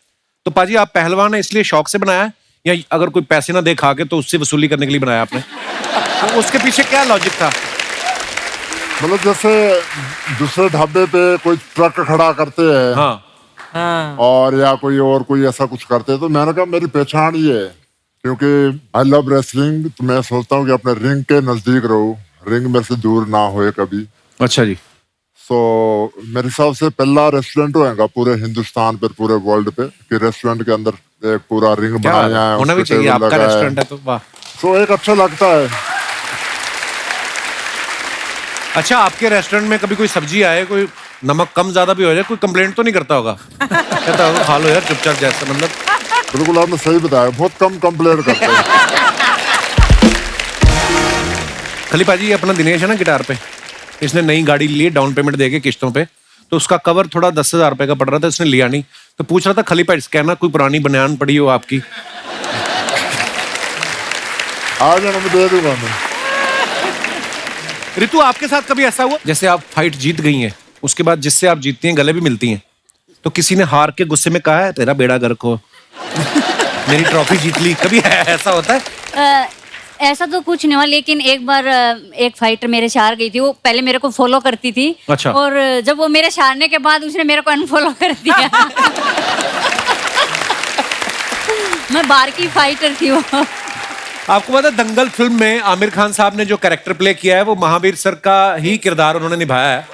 तो पाजी, आप पहलवान है इसलिए शौक से बनाया है या अगर कोई पैसे ना दे खा के तो उससे वसूली करने के लिए बनाया आपने? तो उसके पीछे क्या लॉजिक था? मतलब जैसे दूसरे ढाबे पे कोई ट्रक खड़ा करते हैं, हाँ, और या कोई ऐसा कुछ करते हैं, तो मैंने कहा मेरी पहचान ये है, क्योंकि आई लव रेसलिंग, तो मैं सोचता हूँ कि अपने रिंग के नजदीक रहूं, रिंग मेरे से दूर ना होए कभी। अच्छा जी। तो मेरे हिसाब से पहला रेस्टोरेंट होएगा पूरे हिंदुस्तान पर, पूरे वर्ल्ड पे, कि रेस्टोरेंट के अंदर एक पूरा रिंग बनाया है, होना भी चाहिए, आपका रेस्टोरेंट है तो वाह। तो एक अच्छा लगता है। अच्छा, आपके रेस्टोरेंट में कभी कोई सब्जी आए, कोई नमक कम ज्यादा भी हो जाए, कोई कंप्लेंट तो नहीं करता होगा? कहता होगा खा लो यार चुपचाप, जैसे मतलब। बिल्कुल आपने सही बताया, बहुत कम कंप्लेंट करते हैं। खली पाजी, ये अपना दिनेश है ना गिटार पे, इसने नई गाड़ी ली डाउन पेमेंट देके किश्तों पे, तो उसका कवर थोड़ा 10,000 रुपए का पड़ रहा था, इसने लिया नहीं, तो पूछ रहा था खली पाजी कहना कोई पुरानी बनियान पड़ी हो आपकी? आज मैं दे दूंगा मैं। रितु, आपके साथ कभी ऐसा हुआ जैसे आप फाइट जीत गई हैं, उसके बाद जिससे आप जीतती हैं गले भी मिलती हैं, तो किसी ने हार के गुस्से में कहा है तेरा बेड़ा गर्क हो, मेरी ट्रॉफी जीत ली, कभी ऐसा होता है? ऐसा तो कुछ नहीं हुआ, लेकिन एक बार एक फाइटर मेरे से हार गई थी। वो पहले मेरे को फॉलो करती थी। अच्छा। और जब वो मेरे से हारने के बाद उसने मेरे को अनफॉलो कर दिया। मैं बार की फाइटर थी वो। आपको पता है दंगल फिल्म में आमिर खान साहब ने जो कैरेक्टर प्ले किया है वो महावीर सर का ही किरदार उन्होंने निभाया है।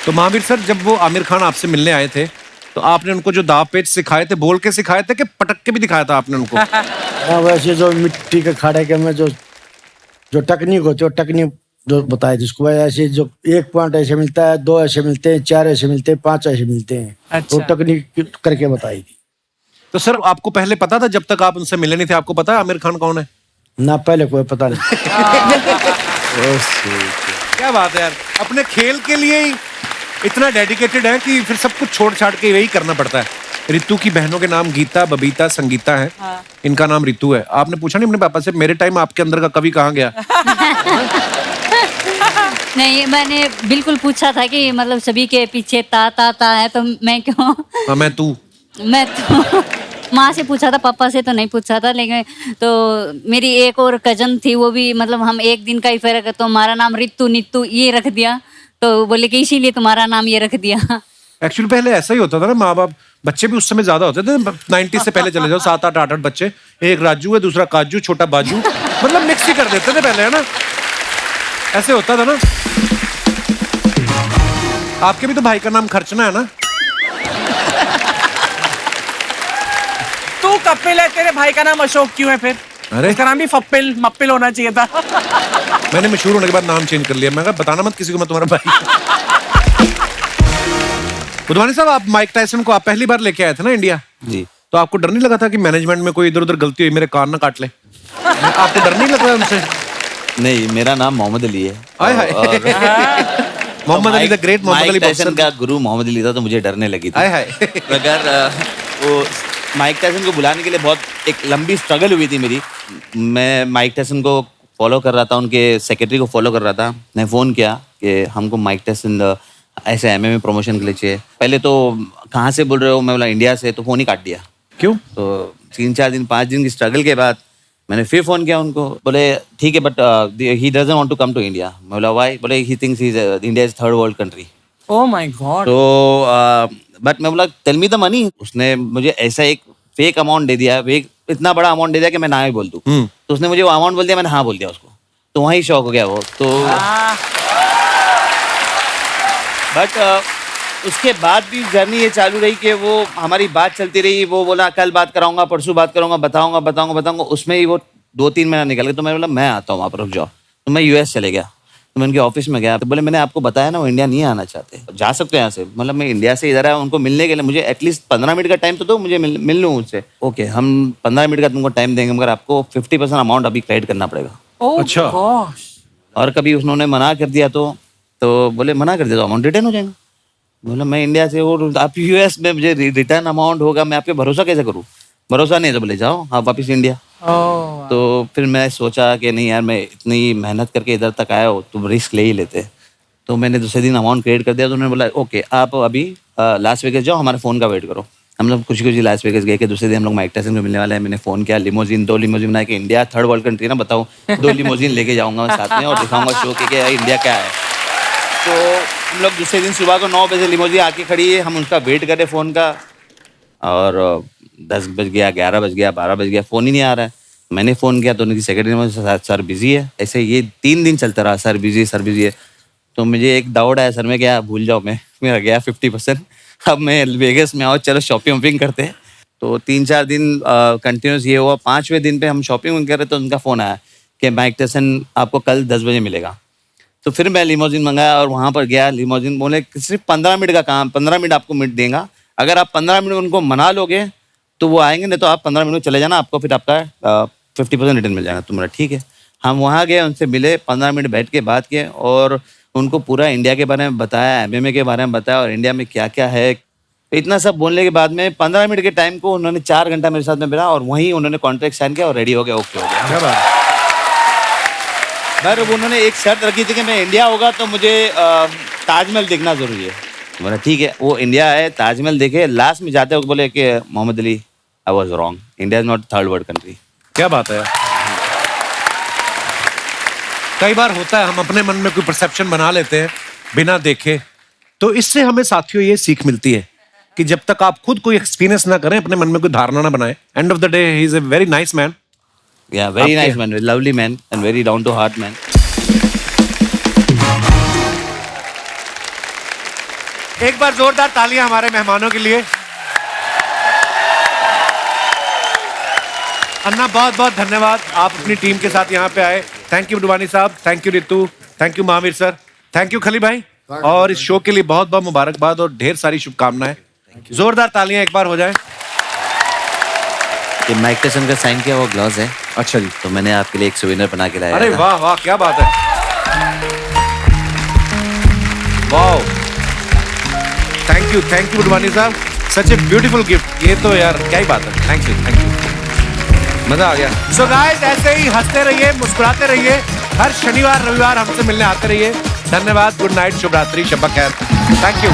तो महावीर सर, जब वो आमिर खान आपसे मिलने आए थे तो आपने उनको जो दाव पेच सिखाए थे, बोल के सिखाए थे कि पटक के भी दिखाया था आपने उनको? हाँ, वैसे जो मिट्टी के खाड़े के में जो टेक्निक होती है, टेक्निक जो बताई थी उसको, ऐसे जो 1 पॉइंट ऐसे मिलता है, 2 ऐसे मिलते हैं, 4 ऐसे मिलते हैं, 5 ऐसे मिलते हैं। अच्छा। तो टेक्निक करके बताई थी। तो सर, आपको पहले पता था, जब तक आप उनसे मिले नहीं थे आपको पता है आमिर खान कौन है? ना, पहले कोई पता नहीं। क्या बात है यार, अपने खेल के लिए ही इतना डेडिकेटेड है कि फिर सब कुछ छोड़ छाड़ के वही करना पड़ता है। रितु की बहनों के नाम गीता, बबीता, संगीता है। हाँ। इनका नाम रितु है। आपने पूछा नहीं अपने पापा से मेरे टाइम आपके अंदर का कवि कहाँ गया? नहीं, मैंने बिल्कुल पूछा था कि मतलब सभी के पीछे ता है, तो मैं क्यों? हाँ, मैं तू। मैं तो माँ से पूछा था, पापा से तो नहीं पूछा था। लेकिन तो मेरी एक और कजन थी, वो भी मतलब हम एक दिन का ही फर्क है, तो हमारा नाम रितु नीतू ये रख दिया। तो बोले कि इसीलिए तुम्हारा नाम ये रख दिया। एक्चुअली पहले ऐसा ही होता था ना, माँ बाप, बच्चे भी उस समय ज्यादा होते थे। 90 से पहले चले जाओ, 7, 8 बच्चे, एक राजू है, दूसरा काजू, छोटा बाजू, मतलब मिक्स ही कर देते थे पहले, है ना? ऐसे होता था ना। आपके भी तो भाई का नाम खर्चना है ना? तू कपिल है, तेरे भाई का नाम अशोक क्यों है फिर? अरे इसका नाम भी फप्पिल मप्पिल होना चाहिए था। मैंने मशहूर होने के बाद नाम चेंज कर लिया। मैं कहा बताना मत किसी को मैं तुम्हारा भाई। बुधवानी साहब, आप माइक टायसन को आप पहली बार लेके आए थे ना इंडिया जी, तो आपको डर नहीं लगा था कि मैनेजमेंट में कोई इधर उधर गलती हुई, मेरे कान ना काट ले? आपको डर नहीं लग रहा उनसे? नहीं, मेरा नाम मोहम्मद अली है। Muhammad Ali the great, Muhammad Ali Tyson का गुरु मोहम्मद अली था, तो मुझे डरने लगी थी। अगर वो माइक टायसन को बुलाने के लिए बहुत एक लंबी स्ट्रगल हुई थी मेरी। मैं माइक टायसन को फॉलो कर रहा था, उनके सेक्रेटरी को फॉलो कर रहा था। मैं फ़ोन किया कि हमको माइक टायसन ऐसे MMA प्रमोशन के लिए चाहिए। पहले तो कहाँ से बोल रहे हो? मैं बोला इंडिया से, तो फ़ोन ही काट दिया। क्यों? तो 3-4 दिन 5 दिन की स्ट्रगल के बाद मैंने फिर फ़ोन किया उनको, बोले ठीक है but he doesn't want to come to India. मैं बोला व्हाई? बोले he thinks India is 3rd world country. Oh my God. तो बट मैं बोला टेल मी द मनी। उसने मुझे ऐसा एक फेक अमाउंट दे दिया, फेक इतना बड़ा अमाउंट दे दिया कि मैं ना ही बोल दूं। तो उसने मुझे वो अमाउंट बोल दिया, मैंने हाँ बोल दिया उसको। तो वहीं शौक हो गया वो तो। बट उसके बाद भी जर्नी ये चालू रही कि वो हमारी बात चलती रही, वो बोला कल बात कराऊंगा, परसों बात करूंगा, बताऊंगा, उसमें ही वो 2-3 महीना निकल गया। तो मैंने बोला मैं आता हूँ, वहाँ पर रुक जाओ। तो मैं यूएस चले गया, तो मैं उनके ऑफिस में गया, तो बोले मैंने आपको बताया ना वो इंडिया नहीं आना चाहते, जा सकते हैं यहाँ से, मतलब मैं इंडिया से इधर आया उनको मिलने के लिए, मुझे एटलीस्ट 15 मिनट का टाइम तो दो, मुझे मिल लूँ उनसे। ओके, हम 15 मिनट का तुमको टाइम देंगे, मगर आपको 50% अमाउंट अभी क्रेडिट करना पड़ेगा। अच्छा। और कभी उन्होंने मना कर दिया तो बोले मना कर दिया तो अमाउंट रिटर्न हो जाएगा। बोला मैं इंडिया से और आप यूएस में मुझे रिटर्न अमाउंट होगा, मैं आप पे भरोसा कैसे करूँ? भरोसा नहीं है तो बोले जाओ आप वापस इंडिया। तो फिर मैं सोचा कि नहीं यार, मैं इतनी मेहनत करके इधर तक आया हो तो रिस्क ले ही लेते। तो मैंने दूसरे दिन अमाउंट क्रेडिट कर दिया। तो उन्होंने बोला ओके आप अभी लास वेगस जाओ, हमारे फ़ोन का वेट करो। हम लोग खुशी खुशी लास वेगस गए कि दूसरे दिन हम लोग माइक टायसन को मिलने वाले हैं। मैंने फ़ोन किया, लिमोजिन 2 लिमोजिन बनाया कि इंडिया 3rd वर्ल्ड कंट्री ना, बताओ 2 लिमोजिन लेके जाऊँगा मैं साथ में और दिखाऊँगा शो कि इंडिया क्या है। तो हम लोग दूसरे दिन सुबह को 9 बजे लिमोजिन आके खड़ी है, हम उनका वेट करें फ़ोन का, और 10 बज गया, 11 बज गया, 12 बज गया, फ़ोन ही नहीं आ रहा है। मैंने फ़ोन किया तो उनकी सेक्रेटरी में सर बिजी है। ऐसे ये 3 दिन चलता रहा, सर बिजी है। तो मुझे एक डाउट आया, सर मैं क्या भूल जाऊँ, मेरा गया 50%, अब मैं वेगस में आओ, चलो शॉपिंग करते हैं। तो 3-4 दिन कंटिन्यूस ये हुआ। 5वें दिन पे हम शॉपिंग कर रहे तो उनका फ़ोन आया कि माइक टायसन आपको कल 10 बजे मिलेगा। तो फिर मैं लिमोजिन मंगाया और वहाँ पर गया। लिमोजिन बोले सिर्फ 15 मिनट का काम, 15 मिनट आपको मिनट देगा, अगर आप 15 मिनट उनको मना लोगे तो वो आएंगे, नहीं तो आप 15 मिनट चले जाना, आपको फिर आपका 50% रिटर्न मिल जाएगा। तो मेरा ठीक है। हम वहाँ गए, उनसे मिले, 15 मिनट बैठ के बात किए और उनको पूरा इंडिया के बारे में बताया, MMA के बारे में बताया और इंडिया में क्या क्या है। इतना सब बोलने के बाद में 15 मिनट के टाइम को उन्होंने 4 घंटा मेरे साथ में बिता और वहीं उन्होंने कॉन्ट्रैक्ट साइन किया और रेडी हो गया, ओके हो गया। पर उन्होंने एक शर्त रखी थी कि मैं इंडिया होगा तो मुझे ताजमहल देखना जरूरी है। बोला ठीक है, वो इंडिया आए, ताजमहल देखे, लास्ट में जाते वक्त बोले कि Muhammad Ali I was wrong, India is not 3rd world country. क्या बात है। कई बार होता है हम अपने मन में कोई परसेप्शन बना लेते हैं बिना देखे, तो इससे हमें साथियों ये सीख मिलती है कि जब तक आप खुद कोई एक्सपीरियंस ना करें, अपने मन में कोई धारणा ना बनाए। End of the day he is a very nice man. Yeah, very nice man, lovely man and very down to heart man. एक बार जोरदार तालियां हमारे मेहमानों के लिए। अन्ना बहुत बहुत धन्यवाद, आप अपनी टीम के साथ यहाँ पे आए। थैंक यू बुडवानी साहब, thank you Ritu, thank you Mahavir sir, thank you खली भाई, और इस शो के लिए बहुत बहुत मुबारकबाद और ढेर सारी शुभकामनाएं। जोरदार तालियां एक बार हो जाए। ये माइक टायसन का साइन किया वो ग्लव्स है। अच्छा जी। तो मैंने आपके लिए एक सुविनर बना के लाया। अरे वाह वाह, क्या बात है। वाह, थैंक यू बुडवानी साहब, सच ए ब्यूटीफुल गिफ्ट। ये तो यार क्या ही बात है। थैंक यू, मजा आ गया। सो गाइस, ऐसे ही हंसते रहिए, मुस्कुराते रहिए, हर शनिवार रविवार हमसे मिलने आते रहिए। धन्यवाद, गुड नाइट, शुभ रात्रि, शब खैर, थैंक यू।